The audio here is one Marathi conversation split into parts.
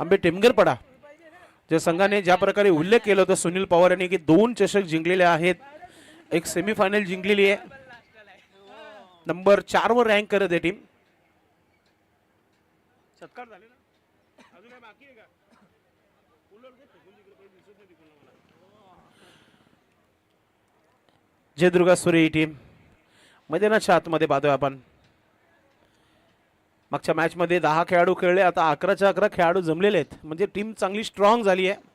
आंबे टेमगरपडा ज्या संघाने ज्या प्रकारे उल्लेख केला होता सुनील पवार यांनी की 2 चषक जिंकलेले आहेत, एक सेमीफायनल जिंकलेली आहे, नंबर 4 वर रँक करत आहे टीम. सत्कार झाले ना, अजून काय बाकी आहे का? जयदुर्गा सूर्य ही टीम मैदानाच्या आतमध्ये पाहतोय आपण. मागच्या मॅच मध्ये 10 खेळाडू खेळले, आता 11च्या 11 खेळाडू जमलेले आहेत, म्हणजे टीम चांगली स्ट्रॉंग झाली आहे.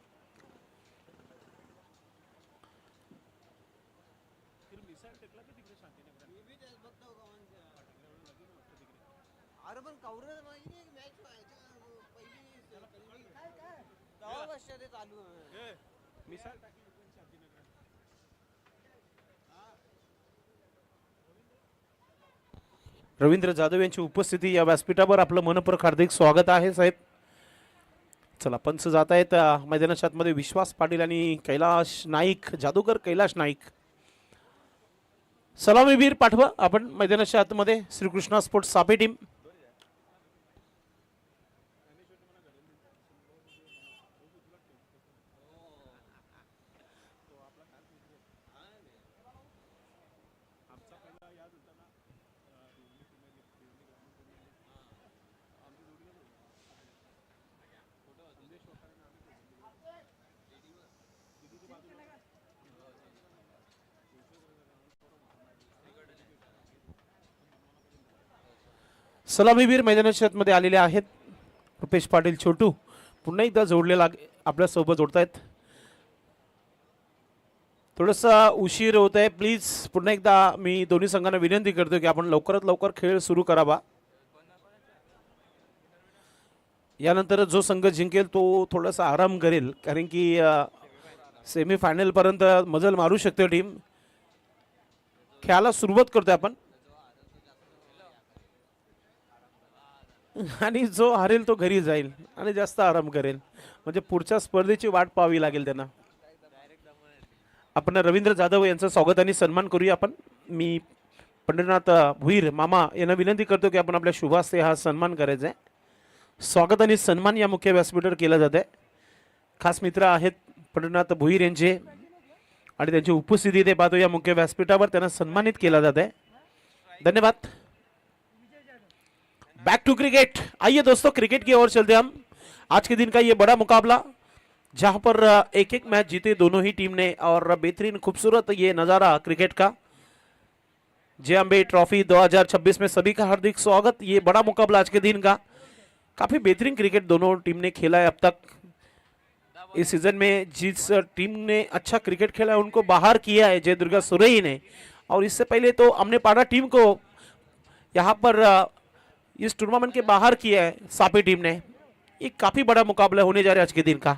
रवींद्र जाधव यांची उपस्थिती या व्यासपीठावर आपलं मनपूर्वक हार्दिक स्वागत आहे साहेब. चला पंच जात आहेत मैदानाच्या आतमध्ये. विश्वास पाटील आणि कैलाश नाईक, जादूगर कैलाश नाईक. सलामीवीर पाठवा आपण मैदानाच्या आतमध्ये. Shrikrishna sports Sape team. सलामीवीर मैदानाच्या आतमध्ये आलेले आहेत. रुपेश पाटील छोटू पुन्हा एकदा जोडलेला आपल्या सोबत जोडतायत. थोडासा उशीर होत आहे, प्लीज पुन्हा एकदा मी दोन्ही संघांना विनंती करतो की आपण लवकरात लवकर खेळ सुरू करावा. यानंतर जो संघ जिंकेल तो थोडासा आराम करेल, कारण की सेमीफायनल पर्यंत मजल मारू शकते टीम. खेळाला सुरुवात करतोय आपण आणि जो हरेल तो घरी जाईल आणि जास्त आराम करेल, म्हणजे पुढच्या स्पर्धेची वाट पाहावी लागेल त्यांना. आपण रवींद्र जाधव यांचं स्वागत आणि सन्मान करूया आपण. मी पंढरीनाथ भुईर मामा यांना विनंती करतो की आपण आपल्या शुभास्ते हा सन्मान करायचा आहे. स्वागत आणि सन्मान या मुख्य व्यासपीठावर केला जात आहे. खास मित्र आहेत पंढरीनाथ भुईर यांचे आणि त्यांची उपस्थिती ते पाहतो या मुख्य व्यासपीठावर. त्यांना सन्मानित केला जात आहे. धन्यवाद. Back to cricket. आइए दोस्तों, क्रिकेट की ओर चलते हम. आज के दिन का ये बड़ा मुकाबला जहां पर एक एक मैच जीते दोनों ही टीम ने, और बेहतरीन खूबसूरत ये नज़ारा क्रिकेट का. जय अम्बे ट्रॉफी 2026 में सभी का हार्दिक स्वागत. ये बड़ा मुकाबला आज के दिन का. काफ़ी बेहतरीन क्रिकेट दोनों टीम ने खेला है अब तक. इस सीजन में जिस टीम ने अच्छा क्रिकेट खेला है उनको बाहर किया है जयदुर्गा सूर्य ने, और इससे पहले तो हमने पाड़ा टीम को यहाँ पर इस टूर्नामेंट के बाहर किया है सापी टीम ने. एक काफ़ी बड़ा मुकाबला होने जा रहा है आज के दिन का.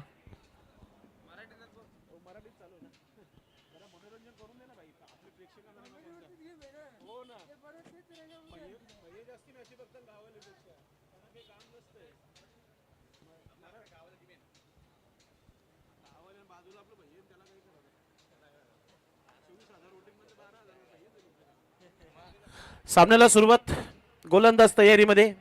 सामन्याला सुरुवात. गोलंदाज तयारीमध्ये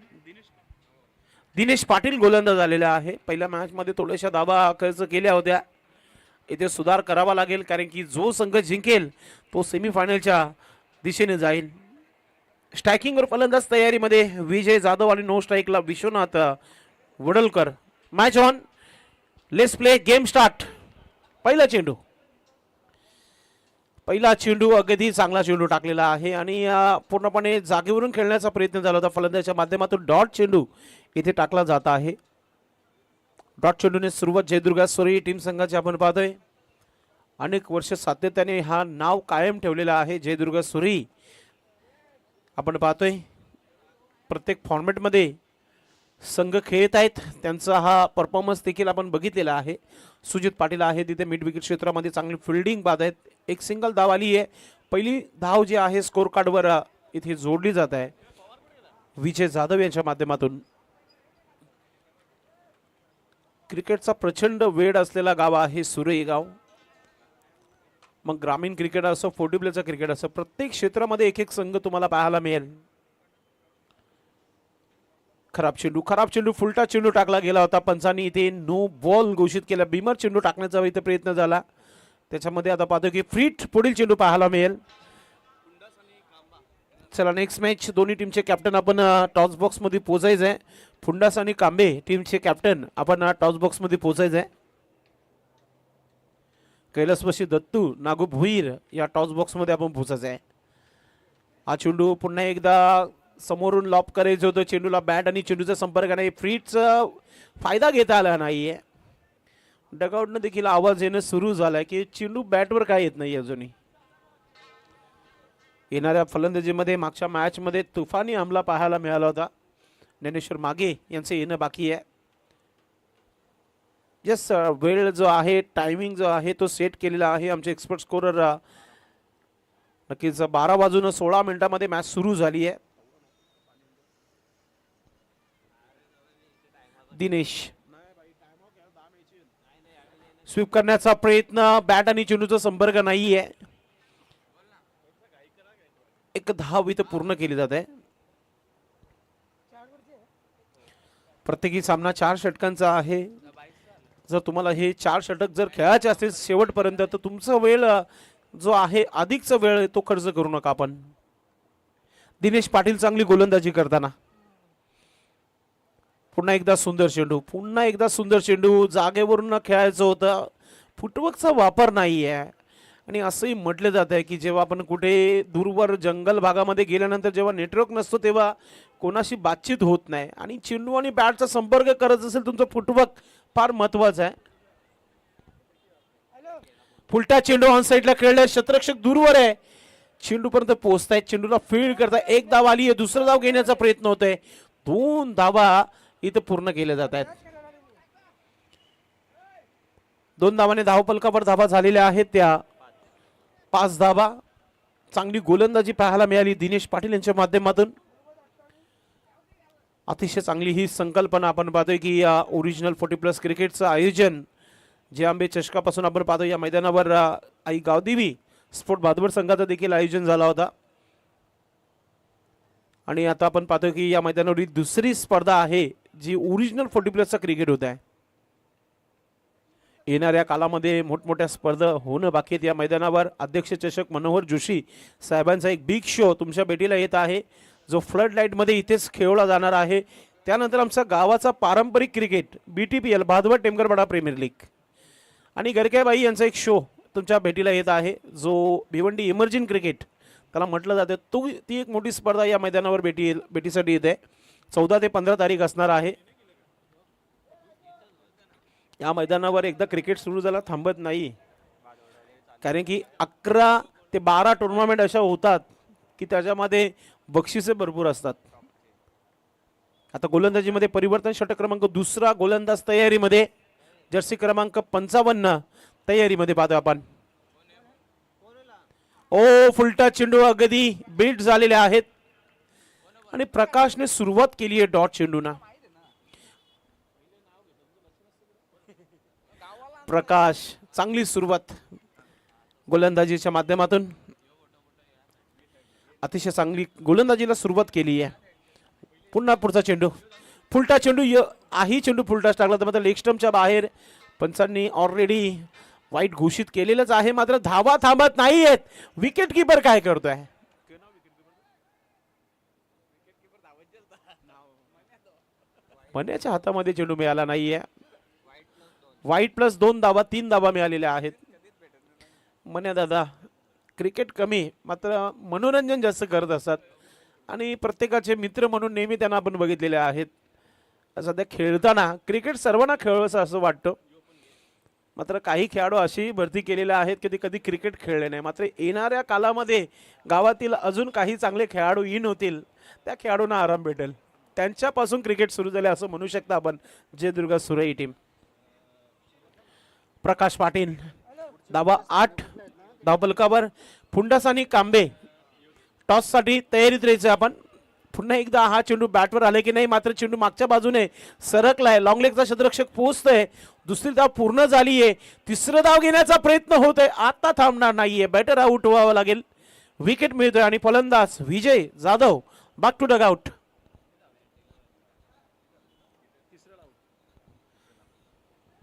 दिनेश पाटील गोलंदाज आलेला आहे. पहिल्या मॅच मध्ये थोड्याशा धावा खर्च केल्या होत्या, इथे सुधार करावा लागेल, कारण की जो संघ जिंकेल तो सेमीफायनलच्या दिशेने जाईल. स्ट्रायकिंगवर फलंदाज तयारीमध्ये विजय जाधव आणि नो स्ट्राईकला Vishwanath Wadalkar. Match on. Let's play. Game start. पहिला चेंडू. पहिला चेंडू अगदी चांगला चेंडू टाकलेला आहे आणि पूर्णपणे जागेवरून खेळण्याचा प्रयत्न झाला होता फलंदाजाच्या माध्यमातून. डॉट चेंडू इथे टाकला जात आहे. डॉट चेंडूने सुरुवात जयदुर्गा सूर्य टीम संघाची आपण पाहतोय. अनेक वर्ष सातत्याने हा नाव कायम ठेवलेला आहे जयदुर्गा सूर्य. आपण पाहतोय प्रत्येक फॉर्मॅटमध्ये संघ खेळत आहेत, त्यांचा हा परफॉर्मन्स देखील आपण बघितलेला आहे. सुजित पाटील आहे तिथे मिड विकेट क्षेत्रामध्ये चांगली फिल्डिंग पाहत आहेत. एक सिंगल धाव आली आहे. पहिली धाव जी आहे स्कोर कार्डवर इथे जोडली जात आहे विजय जाधव यांच्या माध्यमातून. क्रिकेटचा प्रचंड वेळ असलेला गाव आहे सुरई गाव. मग ग्रामीण क्रिकेट असो, फोर्टी प्लेचा क्रिकेट असो, प्रत्येक क्षेत्रामध्ये एक एक संघ तुम्हाला पाहायला मिळेल. खराब चेंडू फुलटा चेंडू टाकला गेला होता. पंचांनी इथे नो बॉल घोषित केला. बीमर चेंडू टाकण्याचा इथे प्रयत्न झाला. त्याच्यामध्ये आता पाहतो की फ्रीट पुढील चेंडू पाहायला मिळेल. चला नेक्स्ट मॅच दोन्ही टीमचे कॅप्टन आपण टॉस बॉक्स मध्ये पोहोचायचं आहे. फुंडास आणि कांबे टीमचे कॅप्टन आपण टॉस बॉक्स मध्ये पोहोचायचं आहे. कैलासवासी दत्तू नागू भुईर या टॉस बॉक्स मध्ये आपण पोहोचायचं आहे. हा चेंडू पुन्हा एकदा समोरून लॉप करायचं होतं. चेंडूला बॅट आणि चेंडूचा संपर्क नाही. फ्रीटचा फायदा घेता आला नाहीये. डगआउटनं देखील आवाज येणं सुरू झालाय की चेंडू बॅटवर काय येत नाही अजूनही. येणाऱ्या फलंदाजीमध्ये मागच्या मॅचमध्ये तुफानी हमला पाहायला मिळाला होता. ज्ञानेश्वर मागे यांचे येणं बाकी आहे. जस्ट वेळ जो आहे टायमिंग जो आहे तो सेट केलेला आहे आमचे एक्सपर्ट स्कोरर. नक्कीच 12 वाजून 16 मिनिटांमध्ये मॅच सुरू झाली आहे. दिनेश स्वीप करण्याचा प्रयत्न. बॅट आणि चेंडूचा संपर्क नाहीये. एक धाव इथं पूर्ण केली जाते. प्रत्येकी सामना 4 षटकांचा आहे. जर तुम्हाला हे 4 षटक जर खेळायचे असतील शेवटपर्यंत तर तुमचा वेळ जो आहे अधिकचा वेळ तो खर्च करू नका आपण. दिनेश पाटील चांगली गोलंदाजी करताना पुन्हा एकदा सुंदर चेंडू जागेवरून खेळायचं होतं. फुटवर्कचा वापर नाहीये. आणि असंही म्हटलं जात आहे की जेव्हा आपण कुठे दूरवर जंगल भागामध्ये गेल्यानंतर जेव्हा नेटवर्क नसतो तेव्हा कोणाशी बातचीत होत नाही. आणि चेंडू आणि बॅटचा संपर्क करत असेल तुमचं फुटवर्क फार महत्वाचं आहे. फुलटा चेंडू ऑन साईडला खेळलाय. क्षेत्ररक्षक दूरवर आहे. चेंडूपर्यंत पोहोचतायत. चेंडूला फील्ड करताय. एक धाव आली आहे. दुसरा धाव घेण्याचा प्रयत्न होतोय. 2 धावा इथं पूर्ण केल्या जात आहेत. 2 धावाने धावफलकावर धावा झालेल्या आहेत त्या 5 धावा. चांगली गोलंदाजी पाहायला मिळाली दिनेश पाटील यांच्या माध्यमातून. अतिशय चांगली ही संकल्पना आपण पाहतोय की या ओरिजिनल 40+ क्रिकेटचं आयोजन जे आंबे चषकापासून आपण पाहतो या मैदानावर आई गावदेवी स्पोर्ट भादवड संघाचं देखील आयोजन झाला होता. आणि आता आपण पाहतोय की या मैदानावर दुसरी स्पर्धा आहे जी ओरिजिनल 40+ क्रिकेट होत आहे. येणाऱ्या कालामध्ये मोठमोठ्या स्पर्धा होणं बाकी आहेत या मैदानावर. अध्यक्ष चषक मनोहर जोशी साहेबांचा एक बिग शो तुमच्या भेटीला येत आहे जो फ्लड लाईट मध्ये इथेच खेळवला जाणार आहे. त्यानंतर आमचा गावाचा पारंपरिक cricket BTPL Bhadwad टेमगरपाडा premier league आणि गरकेबाई यांचा एक शो तुमच्या भेटीला येत आहे जो भिवंडी इमर्जिंग क्रिकेट त्याला म्हटलं जातं. ती एक मोठी स्पर्धा या मैदानावर भेटीसाठी येते. 14 ते 15 तारीख असणार आहे. या मैदानावर एकदा क्रिकेट सुरू झाला थांबत नाही. कारण की 11 ते 12 टुर्नामेंट अशा होतात की त्याच्यामध्ये बक्षिसे भरपूर असतात. आता गोलंदाजीमध्ये परिवर्तन. षटक क्रमांक 2 गोलंदाज तयारीमध्ये. जर्सी क्रमांक 55 तयारीमध्ये पाहतो आपण. फुलटा चेंडू अगदी बीट झालेले आहेत आणि प्रकाशने सुरुवात केली आहे डॉट चेंडूना. प्रकाश चांगली सुरुवात गोलंदाजीच्या माध्यमातून. अतिशय चांगली गोलंदाजीला सुरुवात केली आहे. पुन्हा पुढचा चेंडू फुलटा चेंडू चेंडू फुलटा टाकला तर मात्र लेग स्टंपच्या बाहेर. पंचांनी ऑलरेडी वाईट घोषित केलेलंच आहे. मात्र धावा थांबत नाहीयेत. विकेट किपर काय करतोय. मन्याच्या हातामध्ये चेंडू मिळाला नाहीये. वाईट +2 धावा 3 धावा मिळालेल्या आहेत. मन्या दादा क्रिकेट कमी मात्र मनोरंजन जास्त करत असतात आणि प्रत्येकाचे मित्र म्हणून नेहमी त्यांना आपण बघितलेले आहेत. सध्या खेळताना क्रिकेट सर्वांना खेळावंसं असं वाटतं. मात्र काही खेळाडू अशी भरती केलेले आहेत की ते कधी क्रिकेट खेळले नाही. मात्र येणाऱ्या कालामध्ये गावातील अजून काही चांगले खेळाडू येऊन होतील. त्या खेळाडूंना आराम भेटेल. त्यांच्यापासून क्रिकेट सुरू झाले असं म्हणू शकता आपण. जयदुर्गा सुरई टीम. प्रकाश पाटील धावा 8 धावफलकावर. फुंडास आणि कांबे टॉस साठी तयारीत राहायचं आपण. पुन्हा एकदा हा चेंडू बॅटवर आले की नाही. मात्र चेंडू मागच्या बाजूने सरकलाय. लॉंग लेगचा क्षेत्ररक्षक पोहोचतोय. दुसरी धाव पूर्ण झाली आहे. तिसरं धाव घेण्याचा प्रयत्न होतोय. आता थांबणार नाहीये. बॅटर आउट व्हावं लागेल. विकेट मिळतोय आणि फलंदाज Vijay Jadhav back to dugout.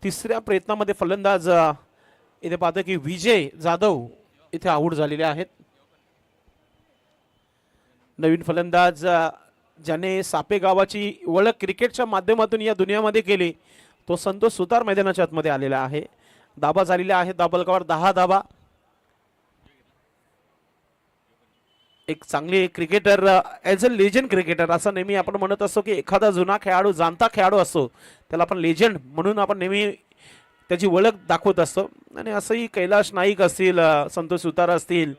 तिसऱ्या प्रयत्नामध्ये फलंदाज इथे पाहतो की विजय जाधव इथे आऊट झालेले आहेत. नवीन फलंदाज ज्याने सापे गावाची ओळख क्रिकेटच्या माध्यमातून या दुनियामध्ये केली तो संतोष सुतार मैदानाच्या आतमध्ये आलेला आहे. धाबा झालेला आहे दाबलकावर 10 धाबा. एक चांगले cricketer as a legend cricketer असं नेहमी आपण म्हणत असतो की एखादा जुना खेळाडू जाणता खेळाडू असतो त्याला आपण लेजंड म्हणून आपण नेहमी त्याची ओळख दाखवत असतो. आणि असंही कैलाश नाईक असतील, संतोष सुतार असतील,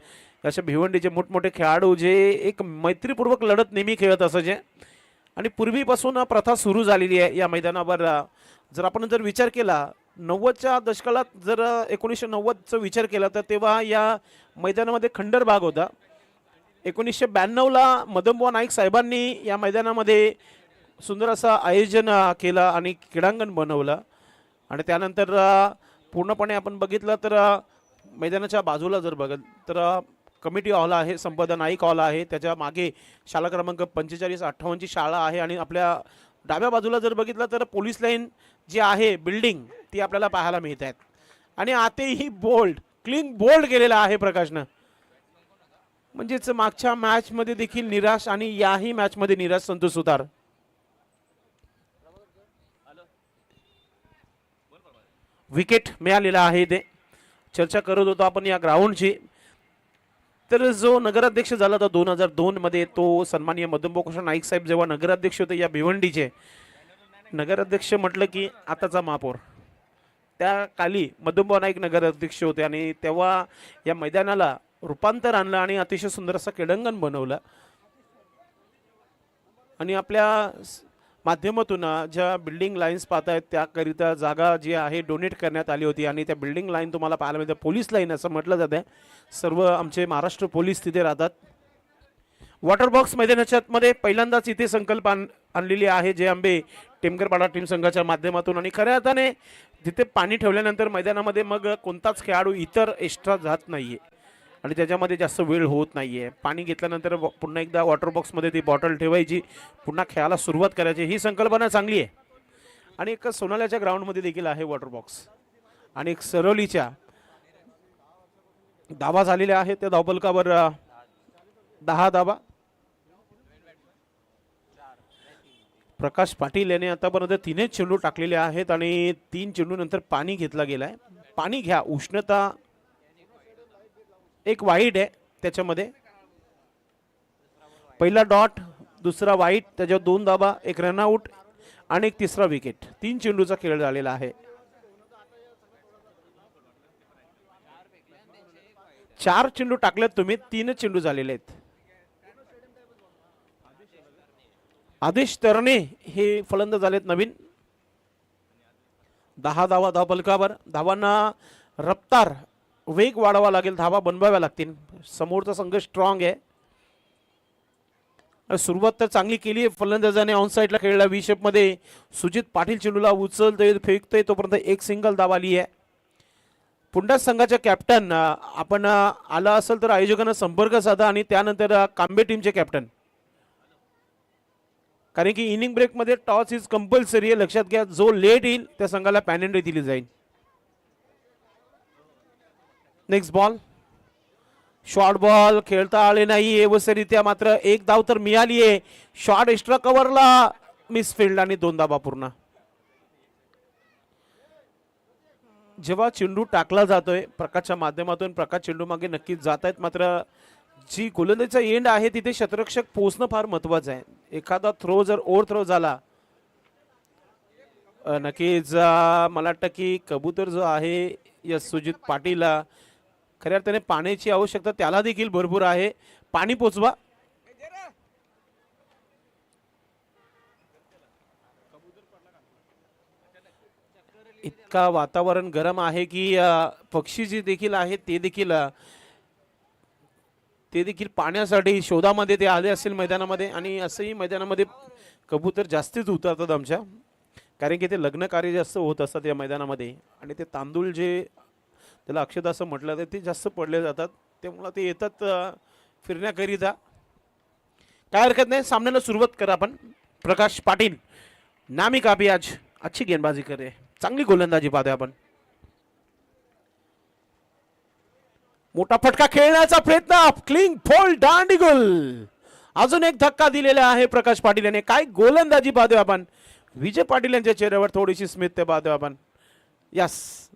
अशा भिवंडीचे मोठमोठे खेळाडू जे एक मैत्रीपूर्वक लढत नेहमी खेळत असायचे आणि पूर्वीपासून प्रथा सुरू झालेली आहे या मैदानावर. जर आपण विचार केला 90च्या दशकात, जर 1990चा विचार केला तर तेव्हा या मैदानामध्ये खंडर भाग होता. 1992ला मदनबुवा नाईक साहेबांनी या मैदानामध्ये सुंदर असं आयोजन केलं आणि क्रीडांगण बनवलं. आणि त्यानंतर पूर्णपणे आपण बघितलं तर मैदानाच्या बाजूला जर बघत तर कमिटी हॉल आहे, संपदा नाईक हॉल आहे, त्याच्या मागे शाळा क्रमांक 45-58 ची शाळा आहे. आणि आपल्या डाव्या बाजूला जर बघितलं तर पोलीस लाईन जी आहे बिल्डिंग ती आपल्याला पाहायला मिळत आहेत. आणि आतेही बोल्ड क्लीन बोल्ड केलेला आहे प्रकाशनं. म्हणजेच मागच्या मॅचमध्ये देखील निराश आणि याही मॅचमध्ये निराश संतोष सुतार. विकेट मिळालेला आहे. ते चर्चा करत होतो आपण या ग्राउंडची. तर जो नगराध्यक्ष झाला होता 2002 मध्ये तो सन्माननीय मदनबुवा नाईक साहेब जेव्हा नगराध्यक्ष होते या भिवंडीचे, नगराध्यक्ष म्हटलं की आताचा महापौर, त्या काली मदनबुवा नाईक नगराध्यक्ष होते आणि तेव्हा या मैदानाला रूपांतर आणलं आणि अतिशय सुंदर असं क्रीडांगण बनवलं. आणि आपल्या माध्यमातून ज्या बिल्डिंग लाईन्स पाहतायत त्याकरिता जागा जी आहे डोनेट करण्यात आली होती. आणि त्या बिल्डिंग लाईन तुम्हाला पाहायला मिळते पोलीस लाईन असं म्हटलं जातं. सर्व आमचे महाराष्ट्र पोलीस तिथे राहतात. वॉटर बॉक्स मैदानाच्या मध्ये पहिल्यांदाच इथे संकल्प आणलेली आहे जे आंबे टेमकरपाडा टीम संघाच्या माध्यमातून. आणि खऱ्या अर्थाने तिथे पाणी ठेवल्यानंतर मैदानामध्ये मग कोणताच खेळाडू इतर एक्स्ट्रा जात नाहीये आणि त्याच्यामध्ये जास्त वेळ होत नाहीये. पाणी घेतल्यानंतर पुन्हा एकदा वॉटर बॉक्समध्ये ती बॉटल ठेवायची, पुन्हा खेळायला सुरुवात करायची. ही संकल्पना चांगली आहे. आणि एक सोनाल्याच्या ग्राउंडमध्ये देखील आहे वॉटर बॉक्स. आणि एक सरवलीच्या धावा झालेल्या आहेत त्या धावफलकावर 10 धावा. प्रकाश पाटील याने आतापर्यंत 3 चेंडू टाकलेले आहेत आणि 3 चेंडू नंतर पाणी घेतला गेलाय. पाणी घ्या, उष्णता एक वाईट आहे त्याच्यामध्ये. पहिला डॉट, दुसरा वाईट, त्याच्यावर 2 धाबा, एक रनआउट आणि एक तिसरा विकेट. 3 चेंडूचा खेळ झालेला आहे. 4 चेंडू टाकलेत तुम्ही, 3 चेंडू झालेले आहेत. आदेश तरणे हे फलंदाज झालेत नवीन. 10 धावा धावफलकावर. धावांना रफ्तार वेग वाढवावा लागेल, धावा बनवाव्या लागतील. समोरचा संघ स्ट्रॉंग आहे. सुरुवात तर चांगली केली आहे फलंदाजाने, ऑन साईडला खेळला व्ही शेप मध्ये. सुजित पाटील चेंडूला उचलतोय फेकतोय तोपर्यंत एक सिंगल धाव आली आहे. पुंडा संघाच्या कॅप्टन आपण आला असेल तर आयोजकांना संपर्क साधा आणि त्यानंतर कांबे टीमचे कॅप्टन, कारण की इनिंग ब्रेक मध्ये टॉस इज कंपल्सरी आहे. लक्षात घ्या, जो लेट येईल त्या संघाला पॅनल्टी दिली जाईल. नेक्स्ट बॉल, शॉर्ट बॉल खेळता आले नाही व्यवस्थितरित्या, मात्र एक धाव तर मिळाली आहे. शॉर्ट एक्स्ट्रा कव्हरला मिसफिल्ड आणि 2 धावा पूर्ण. जेव्हा चेंडू टाकला जातोय प्रकाशच्या माध्यमातून, प्रकाश चेंडू मागे नक्कीच जात आहेत, मात्र जी गोलंदाजीचा एंड आहे तिथे शतरक्षक पोहोचणं फार महत्वाचं आहे. एखादा थ्रो जर ओव्हर थ्रो झाला नक्कीच मला वाटतं की कबूतर जो आहे या सुजित पाटील, खऱ्या अर्थाने पाण्याची आवश्यकता त्याला देखील भरपूर आहे. पाणी पोचवा. इतका वातावरण गरम आहे की पक्षी जे देखील आहेत ते देखील पाण्यासाठी शोधामध्ये ते आले असतील मैदानामध्ये. आणि असंही मैदानामध्ये कबूतर जास्तीच उतरतात आमच्या, कारण की ते लग्न कार्य जास्त होत असतात या मैदानामध्ये. आणि ते तांदूळ जे त्याला अक्षता असं म्हटलं तर ते जास्त पडले जातात, त्यामुळे ते येतात फिरण्याकरिता. काय हरकत नाही, सामन्याला सुरुवात करा आपण. प्रकाश पाटील नामी काफी आज अच्छी गेंदबाजी करे. चांगली गोलंदाजी पाहतोय आपण. मोठा फटका खेळण्याचा प्रयत्न, क्लीन फोल्ड दांडी गोल. अजून एक धक्का दिलेला आहे प्रकाश पाटील याने. काय गोलंदाजी पाहतोय आपण. विजय पाटील यांच्या चेहऱ्यावर थोडीशी स्मित पाहतोय आपण. यस,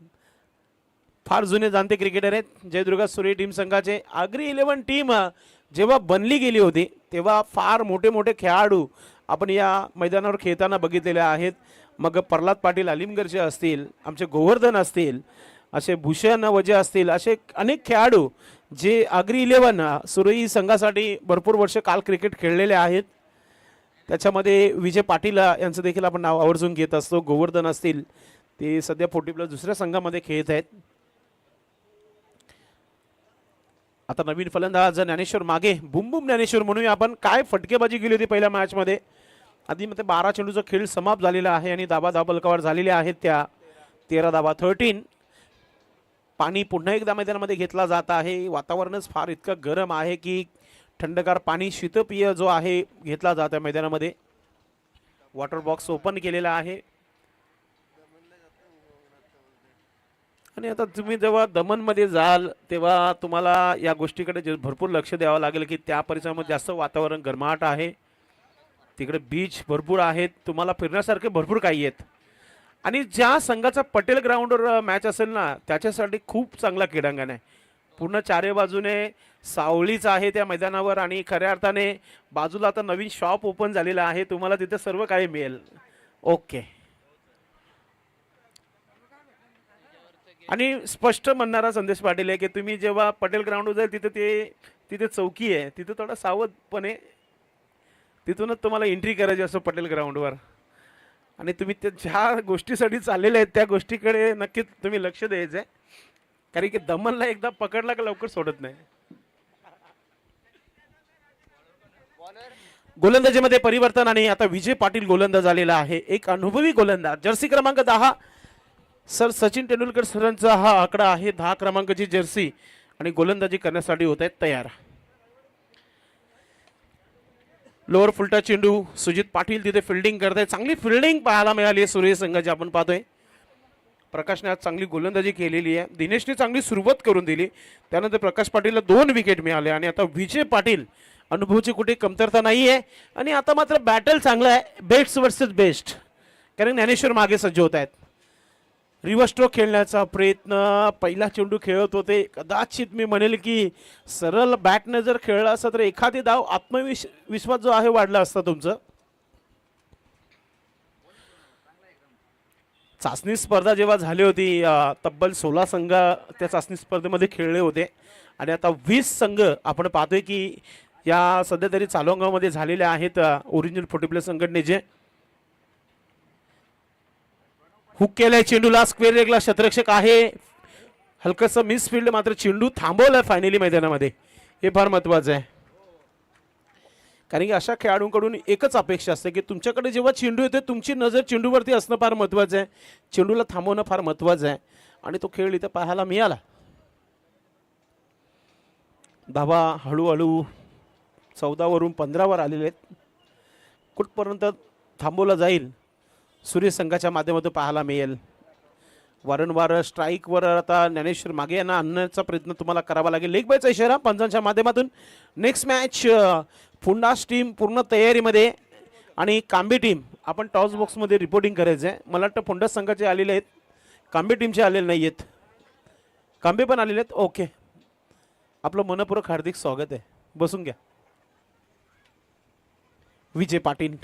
फार जुने जाणते क्रिकेटर आहेत जयदुर्गा सूर्य टीम संघाचे. आगरी 11 टीम जेव्हा बनली गेली होती तेव्हा फार मोठे मोठे खेळाडू आपण या मैदानावर खेळताना बघितलेले आहेत. मग प्रल्हाद पाटील अलिमगरचे असतील, आमचे गोवर्धन असतील, असे भूषण वजे असतील, असे अनेक खेळाडू जे आगरी 11 सुरई संघासाठी भरपूर वर्ष काल क्रिकेट खेळलेले आहेत. त्याच्यामध्ये विजय पाटील यांचं देखील आपण नाव आवर्जून घेत असतो. गोवर्धन असतील, ते सध्या 40+ दुसऱ्या संघामध्ये खेळत आहेत. आता नवीन फलंदाज ज्ञानेश्वर मागे, बुम बुम ज्ञानेश्वर म्हणूया आपण. काय फटकेबाजी केली होती पहिल्या मॅचमध्ये. आधी मध्ये 12 चेंडूचा खेळ समाप्त झालेला आहे आणि धाबा बलकावर झालेल्या आहेत त्या 13 धाबा 13. पाणी पुन्हा एकदा मैदानामध्ये घेतला जात आहे. वातावरणच फार इतकं गरम आहे की थंडगार पाणी शीतपेय जो आहे घेतला जात आहे मैदानामध्ये. वॉटर बॉक्स ओपन केलेला आहे. आणि आता तुम्ही जेव्हा दमनमध्ये जाल तेव्हा तुम्हाला या गोष्टीकडे भरपूर लक्ष द्यावं लागेल की त्या परिसरामध्ये जास्त वातावरण गरमाट आहे. तिकडे बीच भरपूर आहेत, तुम्हाला फिरण्यासारखे भरपूर काही आहेत. आणि ज्या संघाचा पटेल ग्राउंडवर मॅच असेल ना त्याच्यासाठी खूप चांगला क्रीडांगण आहे. पूर्ण चारी बाजूने सावळीच आहे त्या मैदानावर. आणि खऱ्या अर्थाने बाजूला आता नवीन शॉप ओपन झालेला आहे, तुम्हाला तिथे सर्व काही मिळेल. ओके. आणि स्पष्ट म्हणणारा संदेश पाटील आहे की तुम्ही जेव्हा पटेल ग्राउंडवर जाईल तिथे चौकी आहे, तिथे थोडा सावधपणे तिथूनच तुम्हाला एंट्री करायची असतो पटेल ग्राउंडवर. आणि तुम्ही त्या ज्या गोष्टीसाठी चाललेले आहेत त्या गोष्टीकडे नक्कीच तुम्ही लक्ष द्यायचं आहे, कारण की दमनला एकदा पकडला का लवकर सोडत नाही. गोलंदाजीमध्ये परिवर्तन आणि आता विजय पाटील गोलंदाज आलेला आहे. एक अनुभवी गोलंदाज, जर्सी क्रमांक 10 सर सचिन तेंडुलकर सरांचा हा आकडा आहे. 10 क्रमांकाची जर्सी आणि गोलंदाजी करण्यासाठी होत आहेत तयार. लोअर फुलटा चेंडू, सुजित पाटील तिथे फिल्डिंग करत आहे. चांगली फिल्डिंग पाहायला मिळाली सूर्य संघाची आपण पाहतोय. प्रकाशने आज चांगली गोलंदाजी केलेली आहे. दिनेशने चांगली सुरुवात करून दिली, त्यानंतर प्रकाश पाटीलला 2 विकेट मिळाले. आणि आता विजय पाटील, अनुभवाची कुठे कमतरता नाही आहे. आणि आता मात्र बॅटल चांगला आहे, बेस्ट वर्सेस बेस्ट, कारण ज्ञानेश्वर मागे सज्ज होत आहेत. रिव्हर्स स्ट्रोक खेळण्याचा प्रयत्न, पहिला चेंडू खेळत होते. कदाचित मी म्हणेल की सरळ बॅटने जर खेळला असता तर एखादी धाव आत्मविश्वास जो आहे वाढला असता तुमचं. चाचणी स्पर्धा जेव्हा झाली होती तब्बल 16 संघ त्या चाचणी स्पर्धेमध्ये खेळले होते. आणि आता 20 संघ आपण पाहतोय की या सध्या तरी चालुंगामध्ये झालेले आहेत ओरिजिनल 40+ संघटनेचे. हुक केलाय चेंडूला, स्क्वेअर लेगला शतरक्षक आहे. हलकसं मिस फील्ड, मात्र चेंडू थांबवलाय फायनली मैदानामध्ये. हे फार महत्वाचं आहे, कारण की अशा खेळाडूंकडून एकच अपेक्षा असते की तुमच्याकडे जेव्हा चेंडू येते तुमची नजर चेंडूवरती असणं फार महत्वाचं आहे. चेंडूला थांबवणं फार महत्वाचं आहे. आणि तो खेळ इथे पाहायला मिळाला. धावा हळूहळू 14 वरून 15 वर आलेले आहेत. कुठपर्यंत थांबवला जाईल सूर्य संघाच्या माध्यमातून पाहायला मिळेल. वारंवार स्ट्राईकवर आता ज्ञानेश्वर मागे यांना आणण्याचा प्रयत्न तुम्हाला करावा लागेल. लेग बायचा इशारा पंचांच्या माध्यमातून. नेक्स्ट मॅच फुंडास टीम पूर्ण तयारीमध्ये आणि कांबे टीम आपण टॉस बॉक्समध्ये रिपोर्टिंग करायचं आहे. मला वाटतं फुंडास संघाचे आलेले आहेत, कांबे टीमचे आलेले नाही आहेत. कांबे पण आलेले आहेत. ओके, आपलं मनपूर्वक हार्दिक स्वागत आहे, बसून घ्या. विजय पाटील,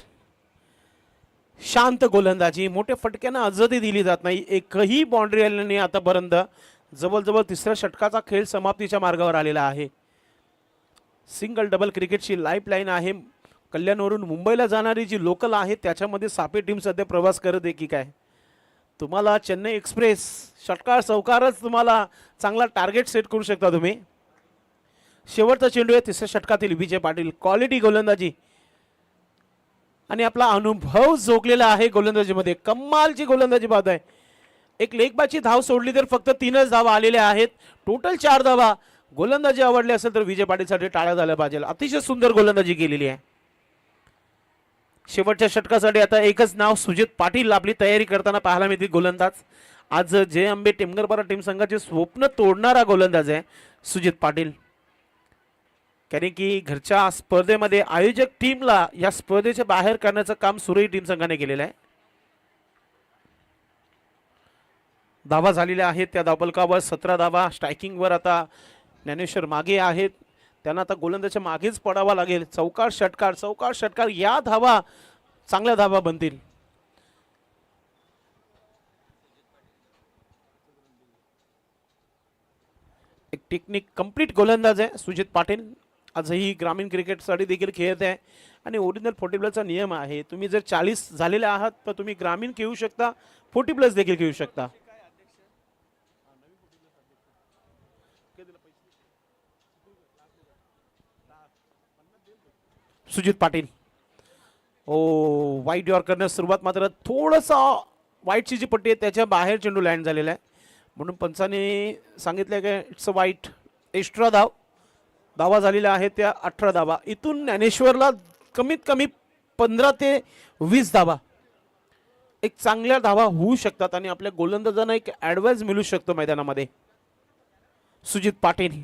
शांत गोलंदाजी, मोठ्या फटक्यानं आजही दिली जात नाही. एकही बाउंड्री आल्याने आतापर्यंत. जवळजवळ 3ऱ्या षटकाचा खेळ समाप्तीच्या मार्गावर आलेला आहे. सिंगल डबल क्रिकेटची लाईफलाईन आहे. कल्याणवरून मुंबईला जाणारी जी लोकल आहे त्याच्यामध्ये सापे टीम सध्या प्रवास करत आहे की काय. तुम्हाला चेन्नई एक्सप्रेस षटकार चौकारच तुम्हाला चांगला टार्गेट सेट करू शकता तुम्ही. शेवटचा चेंडू आहे 3ऱ्या षटकातील विजय पाटील. क्वालिटी गोलंदाजी आणि आपला अनुभव जोगलेला आहे गोलंदाजीमध्ये. कमालची गोलंदाजी पाहत आहे. एक लेगबाची धाव सोडली तर फक्त 3च धावा आलेल्या आहेत. टोटल 4 धावा. गोलंदाजी आवडली असेल तर विजय पाटीलसाठी टाळ्या झाल्या पाहिजे. अतिशय सुंदर गोलंदाजी केलेली आहे. शेवटच्या षटकासाठी आता एकच नाव सुजित पाटील आपली तयारी करताना पाहायला मिळते. गोलंदाज आज जय अंबे टेमगरपारा टीम संघाचे स्वप्न तोडणारा गोलंदाज आहे सुजित पाटील. कारण की घरच्या स्पर्धेमध्ये आयोजक टीमला या स्पर्धेच्या बाहेर करण्याचं काम सुरई टीम संघाने केलेलं आहे. धावा झालेल्या आहेत त्या धावफलकावर 17 धावा. स्ट्रायकिंगवर आता ज्ञानेश्वर मागे आहेत, त्यांना आता गोलंदाजच्या मागेच पडावा लागेल. चौकार षटकार या धावा चांगल्या धावा बनतील. एक टेक्निक कंप्लीट गोलंदाज आहे सुजित पाटील. आजही ग्रामीण क्रिकेटसाठी देखील खेळत आहे आणि ओरिजिनल 40+ नियम आहे. तुम्ही जर 40 झालेले आहात तर तुम्ही ग्रामीण खेळू शकता, 40+ देखील खेळू शकता. सुजित पाटील वाईट यॉर्करने सुरुवात, मात्र थोडंसा वाईटची जी पट्टी आहे त्याच्या बाहेर चेंडू लँड झालेला आहे, म्हणून पंचाने सांगितलं की इट्स अ वाईट. एक्स्ट्रा धावा झालेल्या आहेत त्या 18 धावा. इथून ज्ञानेश्वरला कमीत कमी 15 ते 20 धावा एक चांगल्या धावा होऊ शकतात आणि आपल्या गोलंदाजांना एक ॲडव्हान्स मिळू शकतो मैदानामध्ये. Sujit Patil